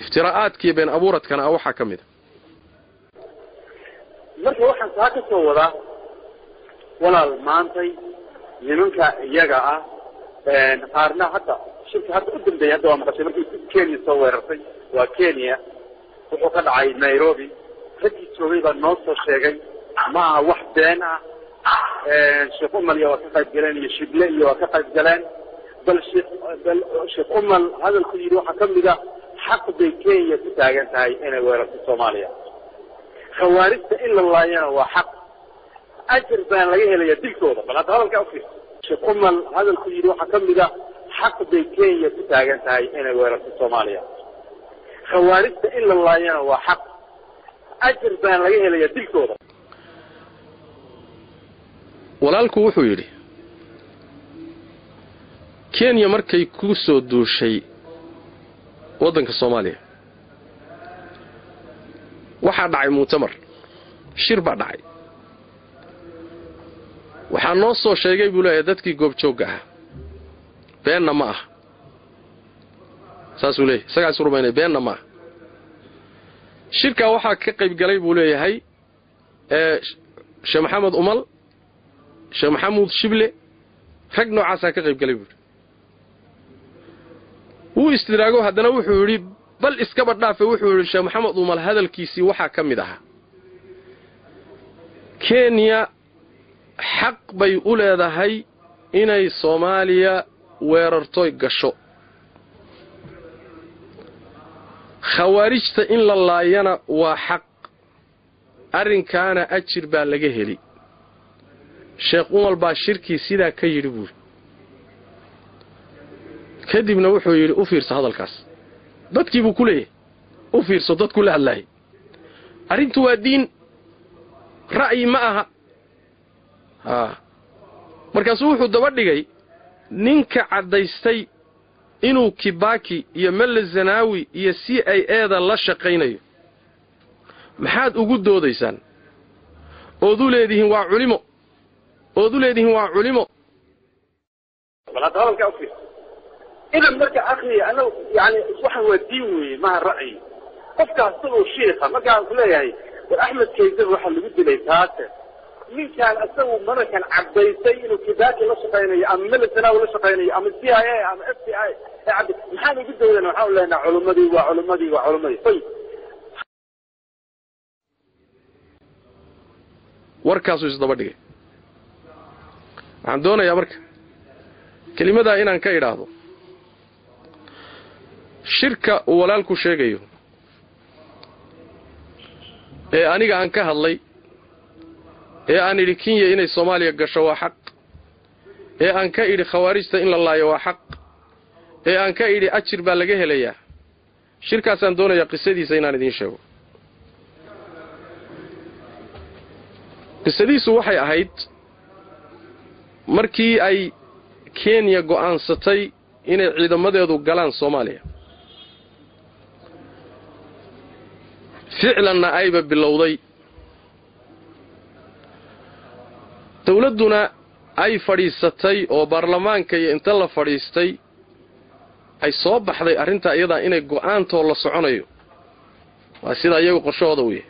iftiraa'aadkiiyo been abuuradkana waxaa ka mid a marka waxaan taa ka soo wadaa walaal maantay nimanka iyaga ah qaarna hadda shirka hadda u dambeeyay hadda waa maqashay markii Kenya soo weerartay waa Kenya wuxuu ka dhacay Nairobi raggii joogay baa noo soo sheegay ma wax been ah sheekh Umar iyo ka qayb galeen iyo Shible iyo ka qayb galeen bal sheekh Umar hadalku yiri waxa kamida xaq bay Kenya ku taagan tahay inay weerarto Soomaaliya khawaarijta in la laayana waa xaq ajir baan laga helayaa dilkooda bal hadalka u fiirso sheekh Umar hadalku yiri waxa kamida xaq bay Kenya ku taagan tahay inay weerarto Soomaaliya khawaarijta in la laayana waa xaq ajir baan laga helayaa dilkooda walaalku wuxuu yidhi Kenya markay ku soo duushay waddanka Soomaaliya waxaa dhacay mu'tamar shir baa dhacay waxaa noo soo sheegay buu leeyahay dadkii goobjoogga ah beenna ma ah saasuu leeyahay isagaas rumaynay beenna ma ah shirkaa waxaa ka qayb galay buu leeyahay sheekh maxamed umal sheekh maxamuud shible rag noocaasaa ka qayb galay buuri wuu istidraago haddana wuxuu yidhi bal iskaba dhaafe wuxuu yidhi sheekh maxamed umal hadalkiisii waxaa ka mid ahaa Kenya xaq bay u leedahay inay Soomaaliya weerartoy gasho khawaarijta in la laayana waa xaq arrinkaana ajir baa laga heli sheekh Umar baa shirkii sidaa ka yidhi buuri kadibna wuxuu yidhi u fiirso hadalkaas dadkii buu ku leeyahay u fiirso dadku la hadlaayay arrintu waa diin ra'yi ma aha markaasuu wuxuu daba dhigay ninka caddaystay inuu Kibaki iyo Mele Zenawi iyo CIA-da la shaqaynayo maxaad ugu doodaysaan oodu leedihiin waa culimo wala hadalka u fiirso idan marka akhi ana yani waxa waa diin weey ma ra'yi qofkaas oo sheekha marka aan ku leeyahay war Ahmed Kayser waxa lagu dilay taase ninkaan asagu marakan cabaysay inuu Kibaki la shaqaynayo ama Mele Zenawi la shaqaynayo ama CIA ama FBI maxaan ugu doodanaa waxa uu leenahay culumadii warkaasuu isdaba dhigay waxaan doonayaa marka kelimadaa inaan ka idhaahdo shirka uu walaalku sheegayo ee aniga aan ka hadlay ee aan idhi Kenya inay Soomaaliya gasho waa xaq ee aan ka idhi khawaarijta in la laayo waa xaq ee aan ka idhi ajir baa laga helayaa shirkaasaan doonayaa qisadiisa inaan idiin sheego qisadiisu waxay ahayd markii ay Kenya go'aansatay inay ciidamadeedu galaan Soomaaliya ficlanna ayba bilowday dawladuna ay fadhiisatay oo baarlamaanka iyo inta la fadhiistay ay soo baxday arinta iyada inay go'aanto la soconayo waa sida iyagu qorshooda u yahay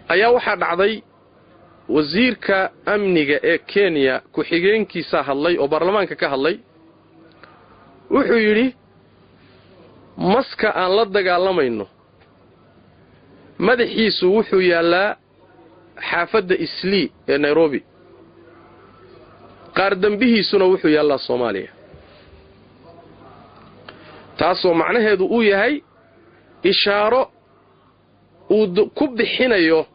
ayaa waxa dhacday wasiirka amniga ee Kenya ku xigeenkiisa hadlay oo baarlamaanka ka hadlay wuxuu yiri maska aan la dagaalamayno madaxiisu wuxuu yaalaa xaafadda Islii ee Nairobi qaar dambihiisuna wuxuu yaalaa Soomaaliya taasoo macnaheedu uu yahay ishaaro uu ku bixinayo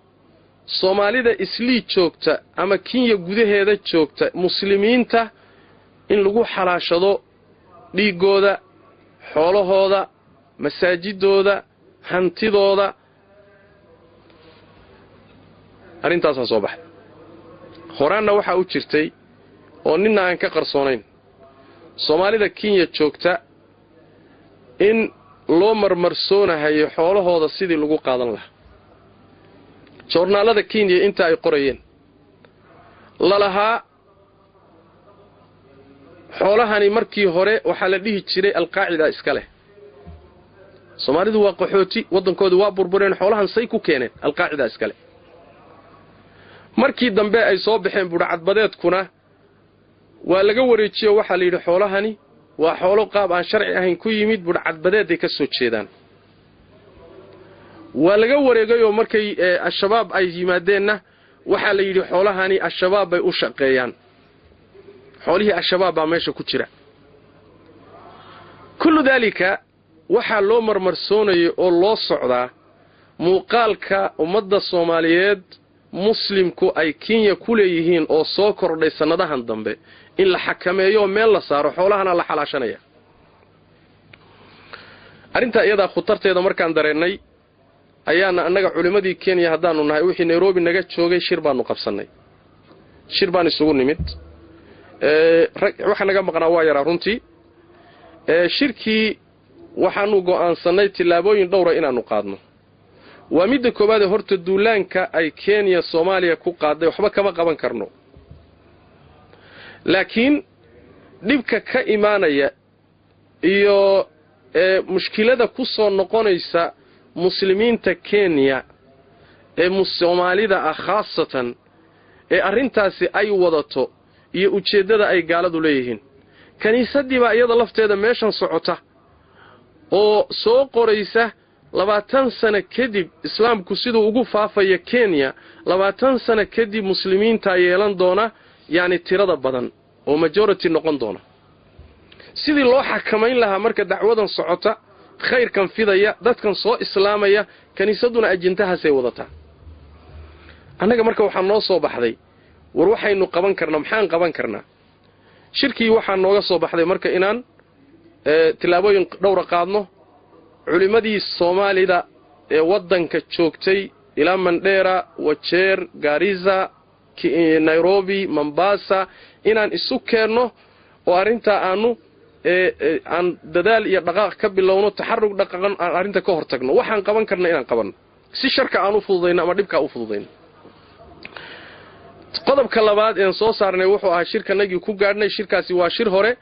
Soomaalida Islii joogta ama Kenya gudaheeda joogta muslimiinta in lagu xalaashado dhiigooda xoolahooda masaajidooda hantidooda arintaas soo baxay horaana waxa uu jirtay oo ninna aan ka qarsoonayn Soomaalida Kenya joogta in loo marmarsoonayo xoolahooda sidii lagu qaadan lahaa joornaalada Kenya inta ay qorayeen lalahaa xoolahani markii hore waxa la dhihi jiray al-qaacida iska leh Soomaalidu waa qaxooti wadankoodu waa burbureen xoolahan say ku keeneen al-qaacida iska leh markii dambe ay soo baxeen budhcadbadeedkuna waa laga wareejiyo waxa la yiri xoolahani waa xoolo qaab aan sharci ahayn ku yimid budhcadbadeed ay ka soo jeedaan waa laga wareegayo markay al-shabaab ay yimaadeenna waxa la yiri xoolahani al-shabaab bay u shaqeeyaan xoolihii al-shabaab baa meesha ku jira kullu dalika waxa loo marmarsoonayo oo loo socdaa muuqaalka ummadda Soomaaliyeed muslimku ay Kenya ku leeyihiin oo soo kordhay sanadahan dambe in la xakameeyo meel la saaro xoolahana la xalaashanaya arinta iyada khutarteeda markaan dareennay ayaana annaga culimadii Kenya hadaanu nahay wixii Nairobi naga joogay shir baanu qabsanay shir baan isugu nimid waxa naga maqnaa waa yara runtii shirkii waxaanu go'aansanay tilaabooyin dhowr ah inaanu qaadno waa midda koobaad horta duulaanka ay Kenya Soomaaliya ku qaaday waxba kama qaban karno laakiin dibka ka imaanaya iyo mushkilada ku soo noqonaysa muslimiinta Kenya ee Soomaalida khaasatan ee arintaasi ay wadato iyo ujeedada ay gaaladu leeyihiin kaniisadii baa iyada lafteeda meeshan socota oo soo qoraysa 20 sano kadib islaamku sidoo ugu faafaya Kenya 20 sano kadib muslimiinta yeelan doona yani tirada badan oo majority noqon doona sidii loo xakameyn lahaa marka dacwadan socota khayrkan fidaya dadkan soo islaamaya kaniisaduna ajintahaasay wadataa annaga marka waxa noo soo baxday war waxaynu qaban karnaa maxaan qaban karnaa shirkii waxa nooga soo baxday marka inaan tilaabooyin dhowr qaadno culimadii Soomaalida ee wadanka joogtay ilaa Mandera Wajeer Garissa Nairobi Mombasa inaan isu keenno oo arinta aanu aan dadaal iyo dhaqaaq ka bilowno taxarrug dhaqan arinta ka hortagno waxaan qaban karnaa inaan qabanno si sharka aan u fududeyno ama dhibka u fududeyno qodobka labaad ee soo saarnay wuxuu ahaa shirkanagii ku gaadhnay shirkaasi waa shir hore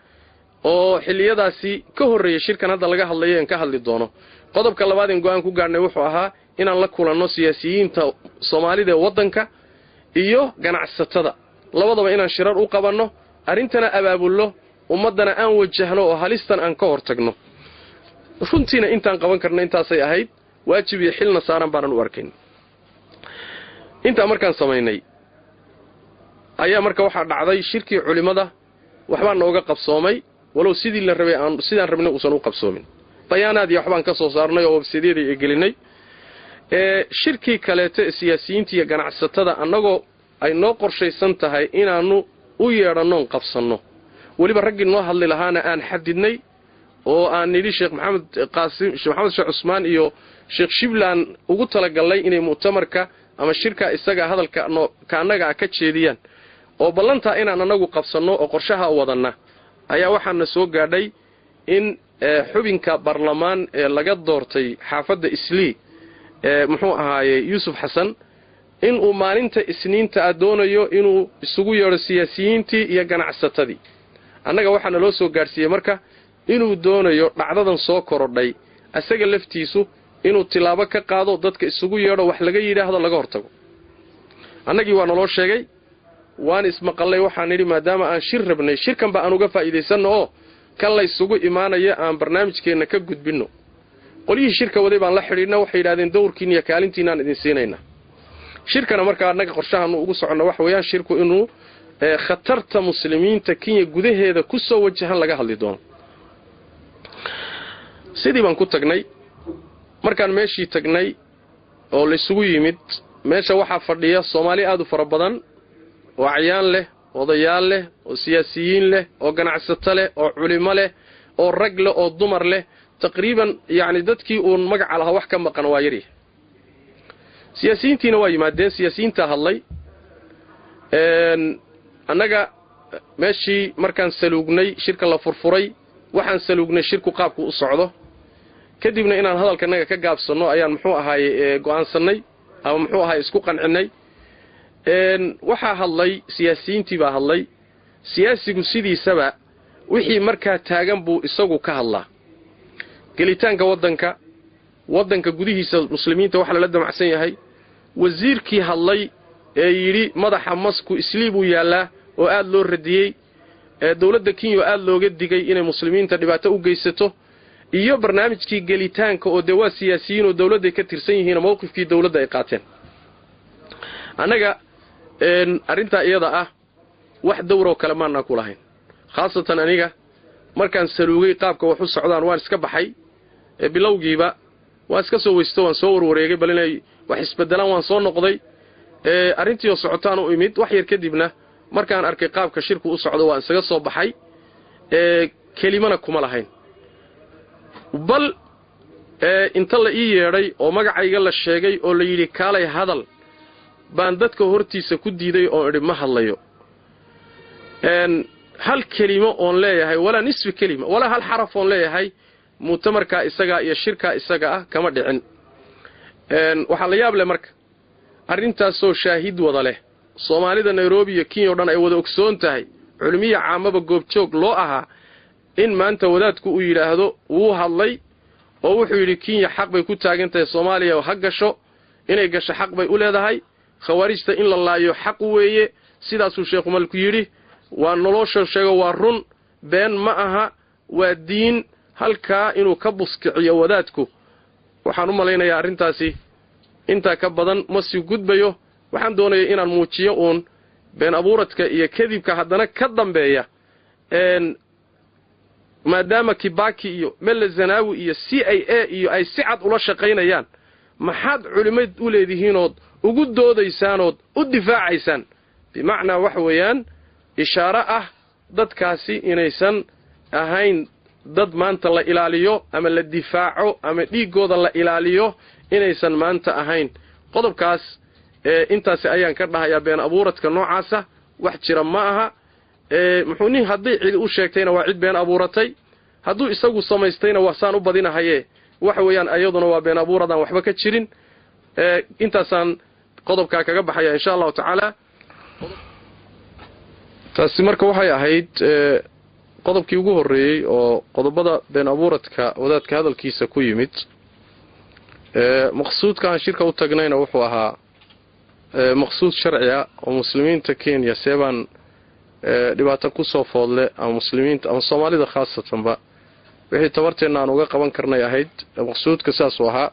oo xiliyadaasi ka horeeyay shirkan hadda laga hadlayo in ka hadli doono qodobka labaad ee go'aan ku gaadhnay wuxuu ahaa inaan la kulanno siyaasiyiinta Soomaalida ee wadanka iyo ganacsatada labadaba inaan shirar u qabanno arintana abaabulno ummadana aan wajahno oo halistan aan ka hortagno runtiina intaan qaban karno intaasay ahayd waajib iyo xilna saaran baan u arkayn inta markaan sameeynay ayaa marka waxa dhacday shirkii culimada waxba nooga qabsoomay walow sidii la rabay aan sidaan rabnay uusan u qabsoomin bayaanaad iyo waxbaan ka soo saarnay oo websiteeda ay gelinay shirkii kaleete siyaasiyiinta iyo ganacsatada annagoo ay noo qorshaysan tahay inaanu u yeedhano qabsanno waliba raggii noo hadli lahaana aan xadidnay oo aan nidhi Sheekh Maxamed Qaasim Sheekh Maxamed Sheekh Usmaan iyo Sheekh Shiblan ugu talagalay inay mu'tamarka ama shirka isaga hadalka ka anaga ka jeediyaan oo ballantaa inaan anagu qabsanno oo qorshaha wadanna ayaa waxaana soo gaadhay in xubinka baarlamaan ee laga doortay xaafadda Islii muxuu ahaaye Yuusuf Xasan in uu maalinta Isniinta doonayo inuu isugu yeero siyaasiyiintii iyo ganacsatadii annaga waxaana loo soo gaarsiiyay marka inuu doonayo dhacdadan soo korodhay asaga laftiisu inuu tilaabo ka qaado dadka isugu yeero wax laga yiraahdo laga hortago annagii waa naloo sheegay waan ismaqalay waxaan nidhi maadaama aan shir rabnay shirkan ba aan uga faa'iideysanno oo kan la isugu imaanaya aan barnaamijkeena ka gudbino qolihii shirka waday baan la xiriirnay waxay yiraahdeen dowrkiina iyo kaalintiina aan idin siinayna shirkana marka annaga qorshahan ugu socono wax weeyaan shirku inuu khatarta muslimiinta Kenya gudaheeda ku soo wajahan laga hadli doono sidii baan ku tagnay markaan meeshii tagnay oo la isugu yimid meesha waxa fadhiya Soomaali aad u fara badan oo cayaan leh odayaal leh oo siyaasiyiin leh oo ganacsato leh oo culimo leh oo rag leh oo dumar leh taqriiban yaani dadkii uu magac lahaa wax ka maqan waa yari siyaasiyiintiina waa yimaadeen siyaasiyiinta hadlay annaga meeshii markaan saluugnay shirka la furfuray waxaan saluugnay shirku qaabku u socdo kadibna inaan hadalkanaga ka gaabsano ayaan muxuu ahaay go'aansanay ama muxuu ahaay isku qancinay waxa hadlay siyaasiyiintii baa hadlay siyaasigu sidiisaba wixii markaa taagan buu isagu ka hadlaa gelitaanka wadanka gudihiisa muslimiinta waxa la damacsan yahay wasiirkii hadlay ee yiri madaxa masku Isliibu yaala oo aad loo radiyay dawladda Kenya aad looga digay inay muslimiinta dhibaato u geysato iyo barnaamijkii gelitaanka oo dawaa siyaasiyiin oo dawladda ka tirsan yihiin mowqifkii dawladda ay qaateen anaga arinta iyada ah wax dawro kale ma ku lahayn khaasatan aniga markaan saluugay qaabka wax u socdaan waan iska baxay bilowgiiba waa iska soo weysto waan soo warwareegay bal inay wax isbedelaan waan soo noqday arintii oo socotaan u imid wax yar kadibna markaan arkay qaabka shirku u socdo waan isaga soo baxay kelimana kuma lahayn bal inta la ii yeeray oo magacayga la sheegay oo la yiri kaalay hadal baan dadka hortiisa ku diiday oo idhi ma hadlayo hal kelimo oon leeyahay wala nisfi kelima wala hal xaraf oon leeyahay mu'tamarka isaga iyo shirka isaga ah kama dhicin waxa la yaab leh marka arintaas oo shaahid wada leh Soomaalida Nairobi iyo Kenya oo dhan ay wada ogsoon tahay culmiye caamaba goobjoog loo ahaa in maanta wadaadku uu yiraahdo uu hadlay oo wuxuu yiri Kenya xaq bay ku taagantahay Soomaaliya oo ha gasho inay gasho xaq bay u leedahay khawaarijta in la laayo xaq weeye sidaas uu Sheekh Malku yiri waa nolosha sheego waa run been ma aha waa diin halka inuu ka buskiciyo wadaadku waxaan u maleynayaa arintaasi inta ka badan ma si gudbayo waxaan doonayaa inaan muujiyo been abuuradka iyo kadibka haddana ka dambeeya maadaama Kibaki iyo Mele Zenawi iyo CIA iyo ay si cad ula shaqeynayaan maxaad culimad u leedihiinood ugu doodaysaanood u difaacaysaan bimacnaa wax weeyaan ishaara ah dadkaasi inaysan ahayn dad maanta la ilaaliyo ama la difaaco ama dhiigooda la ilaaliyo inaysan maanta ahayn qodobkaas intaas ayaan ka dhahayaa been abuuradka noocaasa wax jira ma aha muxuuni hadii cid u sheegtayna waa cid been abuuratay haduu isagu samaystayna waa saan u badinahaye wax weeyaan ayaduna waa been abuuradan waxba ka jirin intaasaan qodobka kaga baxaya insha Allah ta'ala taasi marka waxay ahayd qodobkii ugu horeeyay oo qodobada been abuuradka wadaadka hadalkiisa ku yimid maqsuudka aan shirka u tagnayna wuxuu ahaa maqsuud sharci ah oo muslimiinta Kenya seeban dhibaato ku soo foodle ama muslimiinta ama Soomaalida khaasatanba wixii tabarteena aan uga qaban karnay ahayd maqsuudka saas oo ahaa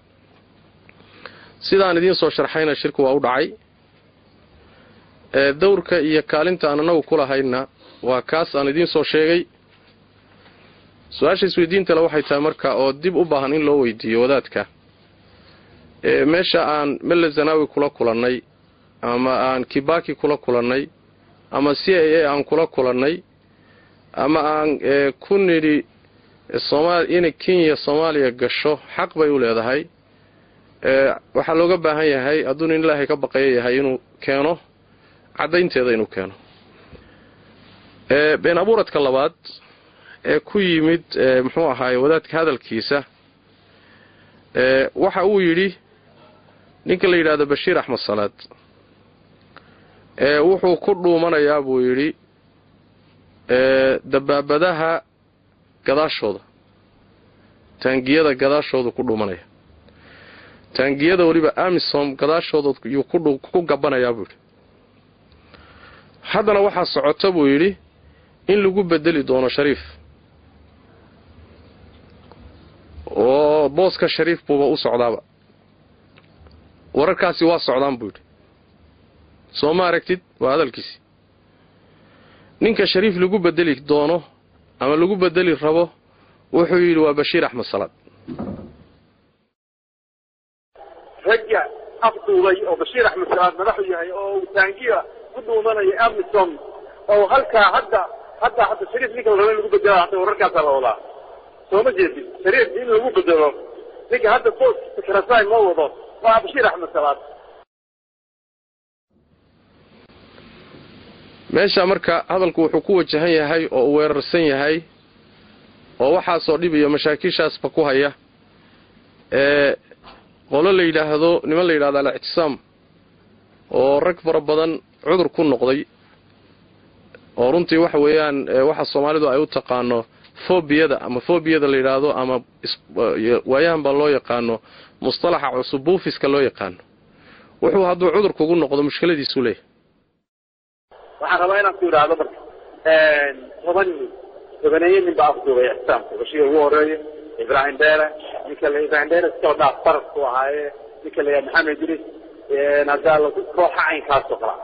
sidaan idin soo sharxayna shirku waa u dhacay dowrka iyo kaalinta aan anagu kula hayna waa kaas aan idin soo sheegay su'aasha isweydiinta la waxay tahay marka oo dib u baahan in loo weydiiyo wadaadka meesha aan Mele Zenawi kula kulannay ama aan Kibaki kula kulannay ama CIA aan kula kulannay ama aan ku niri Soomaaliya Kenya Soomaaliya gasho xaq bay u leedahay waxa looga baahan yahay aduun in Ilaahay ka baqayo yahay inuu keeno cadaynteeda inuu keeno been abuuradka labaad ee ku yimid muxuu ahaay wadaadka hadalkiisa waxa uu yidhi ninka la yidhaahdo Bashiir Axmed Salaad wuxuu ku dhuumanayaa buu yidhi dabaabadaha gadaashooda taangiyada gadaashooda ku dhuumanaya taangiyada waliba amisom gadaashooda yuu ku gabanayaa buu yidhi haddana waxaa socota buu yidhi in lagu bedeli doono Shariif oo booska Shariif buuba u socdaaba wararkaasi waa socdaan buu yidhi soo ma aragtid waa hadalkiisi ninka Shariif lagu bedeli doono ama lagu bedeli rabo wuxuu yidhi waa Bashiir Axmed Salaad rajaa afduubay oo Bashiir Axmed Salaad madaxu yahay oo taangiya ku dhuumanaya amisom oo halka hadda Shariif ninka lagu bedelo hadda wararkaas la wadaa soo ma jeedin Shariif in lagu bedelo ninka hadda boos fikrasay ma wado waa Bashiir Axmed Salaad meesha marka hadalku wuxuu ku wajahan yahay oo weerarsan yahay oo waxa soo dhibiyo mashaakishaas ba ku haya qolo la yiraahdo niman la yiraahdo al-i'tisaam oo rag fara badan cudur ku noqday oo runtii waxa weeyaan waxa Soomaalidu ay u taqaano foobiyada la yiraahdo ama waayaan ba loo yaqaano mustalaxa cusub buufiska loo yaqaano wuxuu haduu cudur kugu noqdo mushkiladiisu leeyahay waxaan rabaa inaan ku yiraahdo marka tobanayeen baa afduubay ihsaamku Bashiir ugu horeeyay Ibrahim Dheere ninka la Ibrahim Dheere soo dhaafar ku ahaayay ninka la Maxamed Idris nadaal kooxa aynkaas oo kala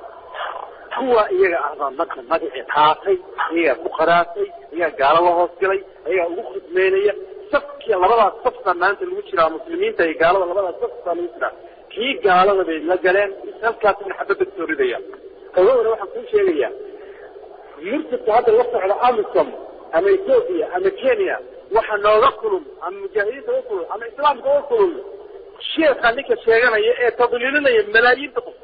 kuwa iyaga ahna madixi qaatay iyaga ku qaraatay iyaga gaalada hoos galay iyaga ugu khidmeynaya safki labadaas safka maanta lagu jiraa muslimiinta iyo gaalada labadaas safka lagu jiraa kii gaalada bay la galeen halkaas in xabada soo ridaya awooda waxaan ku sheegayaa murtadka hadda la socda amisom ama Ethiopia ama Kenya waxa nooga kulum ama mujaahidiinta u kulum ama islaamka u kulum sheekha ninka sheeganaya ee tadliilinaya malaayiinta qof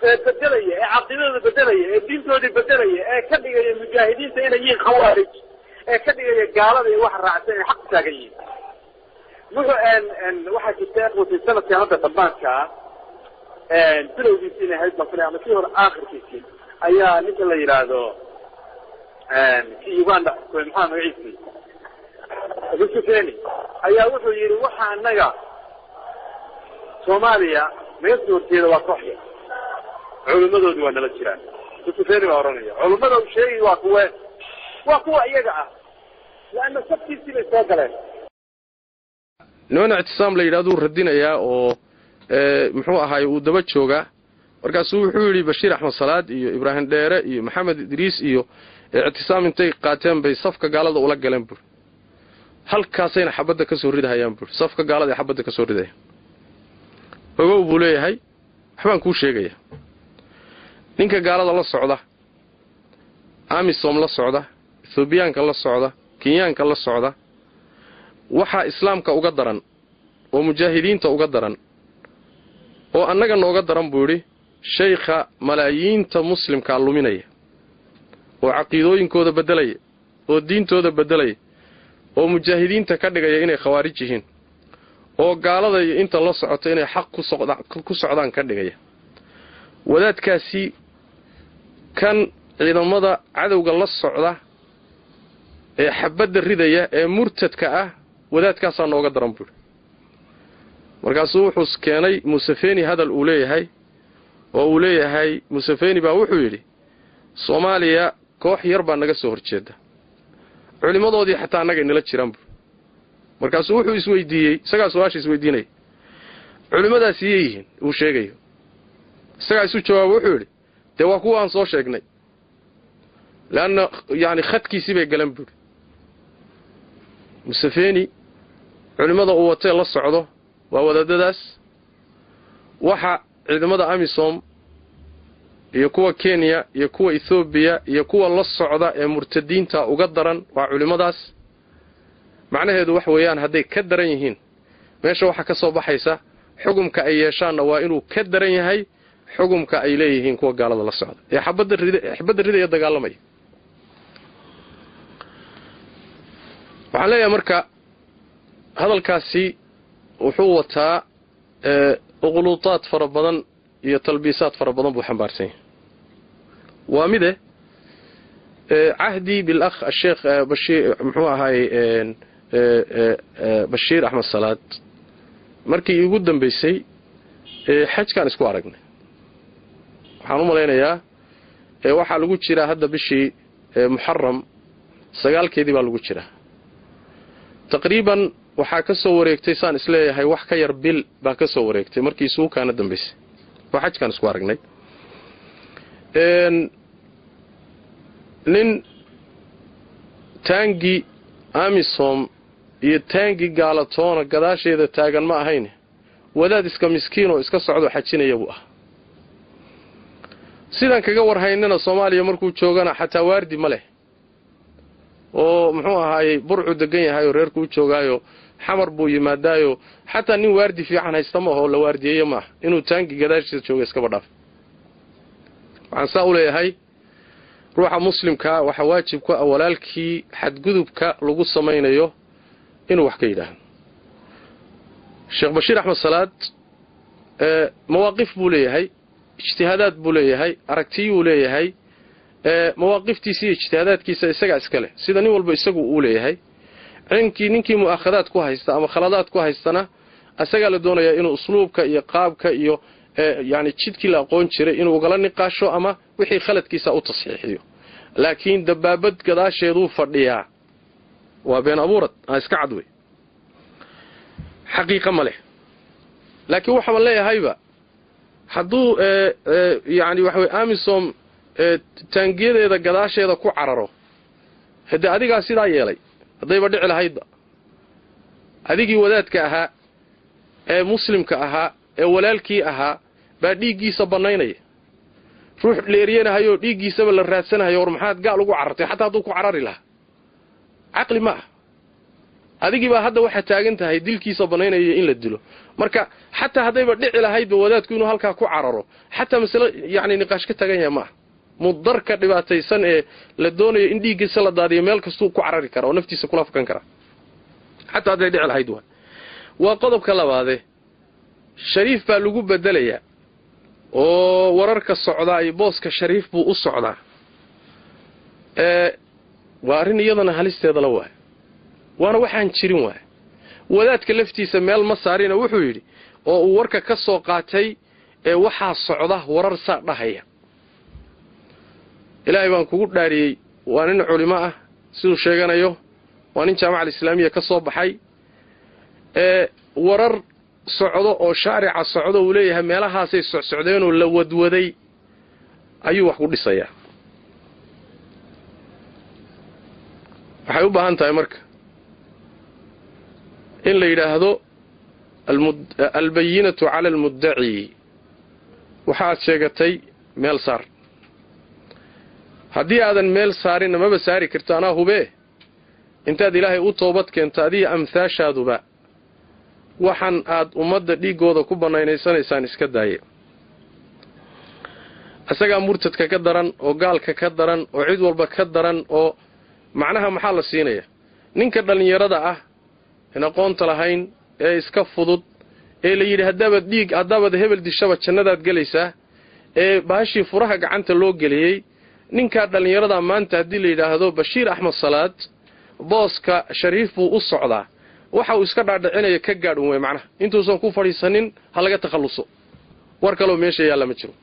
ee bedelaya ee aqoonta bedelaya ee diintooda bedelaya ee ka dhigaya mujaahidiinta inay yihiin khawaarij ee ka dhigaya gaalada iyo wax raacsan ee xaq taagan yihiin wuxuu waxa jirta qofka sanadka hadda dhammaadka bilowgiisina hayd basri ama kii hore aakhirkiisii ayaa ninka la yiraahdo kii Uganda maxamed Ciisi Museveni ayaa wuxuu yiri waxa anaga Soomaaliya meeshoorteeda waa kooxya culimadoodu waa nala jiraan Museveni waa oranaya culimadoodu sheegay waa kuwa iyaga ah laana sabtiisii bay soo galeen noona i'tisaam la yiraahdo radinaya oo muxuu ahaay uu daba jooga markaas wuxuu yiri Bashiir Axmed Salaad iyo Ibrahim Dheere iyo Maxamed Idris iyo i'tisaam intay qaateen bay safka gaalada ula galeen bur halkaasayna xabada ka soo ridahayaan bur safka gaalada xabada ka soo ridayaan ogow buu leeyahay waxaan ku sheegaya ninka gaalada la socda amisom la socda Ethiopiaanka la socda Kenyaanka la socda waxa islaamka uga daran oo mujaahidiinta uga daran oo annaga nooga daran buu yiri sheekha malaayiinta muslimka luminaya oo aqoonooyinkooda bedelaya oo diintooda bedelaya oo mujaahidiinta ka dhigaya inay khawaarij yihiin oo gaalada inta la socoto inay xaq ku socdaan ka dhigaya wadaadkaasi kan ciidamada cadawga la socda ee xabada ridaya ee murtadka ah wadaadkaas nooga daran buu markaasuu wuxuu keenay Museveni hadal uu leeyahay oo uu leeyahay Museveni baa wuxuu yiri Soomaaliya koox yar baa naga soo horjeeda culimadoodii xataa anaga inala jiraan markaasuu wuxuu isweydiiyay isaga su'aasha isweydiinay culimadaasi yihiin uu sheegayo isaga isu jawaab wuxuu yiri de waa kuwa aan soo sheegnay laana yaani khadkiisi bay galan buu Museveni culimada uu watay la socdo waa wadaadadaas waxa ciidamada amisom iyo kuwa Kenya iyo kuwa Ethiopia iyo kuwa la socda ee murtadiinta uga daran waa culimadaas macnaheedu wax weeyaan haday ka daran yihiin meesha waxa ka soo baxaysa xukunka ay yeeshaan waa inuu ka daran yahay xukunka ay leeyihiin kuwa gaalada la socda ee xabada ridaya dagaalamay waxaan leeyahay marka hadalkaasi wuxuu wataa uquluutaad fara badan iyo talbiisaad fara badan buu xambaarsan yahay waa mide عهدي بالأخ الشيخ بشير محوها هاي بشير أحمد صلاة مركي يقدم بيسي حج كان اسكو عرقنا حانوما لينا يا waxaa lagu jira hadda bishii Muharram 9keedii baa lagu jira taqriiban waxa ka soo wareegtay saan isleeyahay wax ka yar bil baa ka soo wareegtay markii suuqaana dambeysay waxa xajkan isku aragnay nin taangi amisom iyo taangi gaalatoona gadaasheeda taagan ma ahayn wadaad iska miskiin oo iska socdo xajinaya buu ah sidan kaga warhaynana Soomaaliya markuu joogana xataa waardi ma leh oo muxuu ahaayay burcu degan yahay oo reerku joogaayo xamar buu yimaadaayo xataa nin waardi fiican haysta ma oo la waardiyeeyo ma inuu taangi gadaashiisa joogo iska badhaaf waxaan saa u leeyahay ruuxa muslimka waxa waajib ku ah walaalkii xadgudubka lagu sameeyo inuu wax ka yiraahdo Sheikh Bashir Ahmed Salaad مواقف buu leeyahay ijtihaadaad buu leeyahay aragtiyo uu leeyahay مواقفtiisa ijtihaadaadkiisa isaga iska leh sida nin walba isagu uu leeyahay ninkii mu'akhadaad ku haysta ama khaladaad ku haystana asaga la doonayaa inuu usluubka iyo qaabka iyo يعني jidkii la aqoon jiray inuu gala niqaasho ama wixii khaladkiisa u tasxiixiyo laakiin dabaabad gadaasheedu fadhiyaa waa been abuurad iska cadway xaqiiqo ma leh laakiin waxa ma leeyahayba hadduu yani waxa way amisom taangiyadeeda gadaasheeda ku cararo hada adiga sidaa yeelay hadayba dhici lahaydba adigii wadaadka ahaa ee muslimka ahaa ee walaalkii ahaa baa dhiigiisa banaynaya ruux leeriyanahayo dhiigiisaba la raadsanayo war maxaad gaal ugu carartay xataa hadduu ku carari lahaa caqli ma adigii baa hadda waxa taagan tahay dilkiisa banaynaya in la dilo marka xataa hadayba dhici lahaydba wadaadku inuu halka ku cararo xataa mas'ala yani niqaash ka tagan yahay ma mudarka dhibaataysan ee la doonayo in dhiigiisa la daadiyo meel kasto ku carari kara oo naftiisa kula fakan kara xataa haday dhici lahayd waa qodobka labaad shariif baa lagu bedelaya oo wararka socda ay booska shariif buu u socdaa waa arin iyadana halisteeda la waay waana waxaan jirin waay wadaadka laftiisa meel ma saarina wuxuu yiri oo uu warka ka soo qaatay ee waxa socda warar saa dhahaya ilaahay baan kugu dhaariyay waa nin culimo ah sidoo sheeganayo waa nin jaamacada islaamiga ka soo baxay warar socdo oo shaarica socdo uu leeyahay meelahaasay socdeen oo la wadwaday ayuu wax ku dhisaya waxay u baahan tahay marka in la yiraahdo albayinatu ala almudda'i waxa sheegatay meel saar hadii aadan meel saarin ma basaari karto ana hube intaad ilaahay u toobad keento adii amsaashaaduba waxan aad umada dhigooda ku banaynaysanaysan iska daaye asaga murtadka ka daran oo gaalka ka daran oo cid walba ka daran oo macnaha maxaa la siinaya ninka dhalinyarada ah in aqoonta lahayn ee iska fudud ee la yiri hadaba hebel dishaba jannadaad galaysaa ee baashi furaha gacanta loo galiyay ninka dhalinyarada maanta hadii la yiraahdo Bashir Ahmed Salaad booska shariif buu u socdaa waxa uu iska dhaadhicinaya ka gaadhin way macnaha intuusan ku fariisanin halaga takhaluso war kale oo meesha yaala ma jiro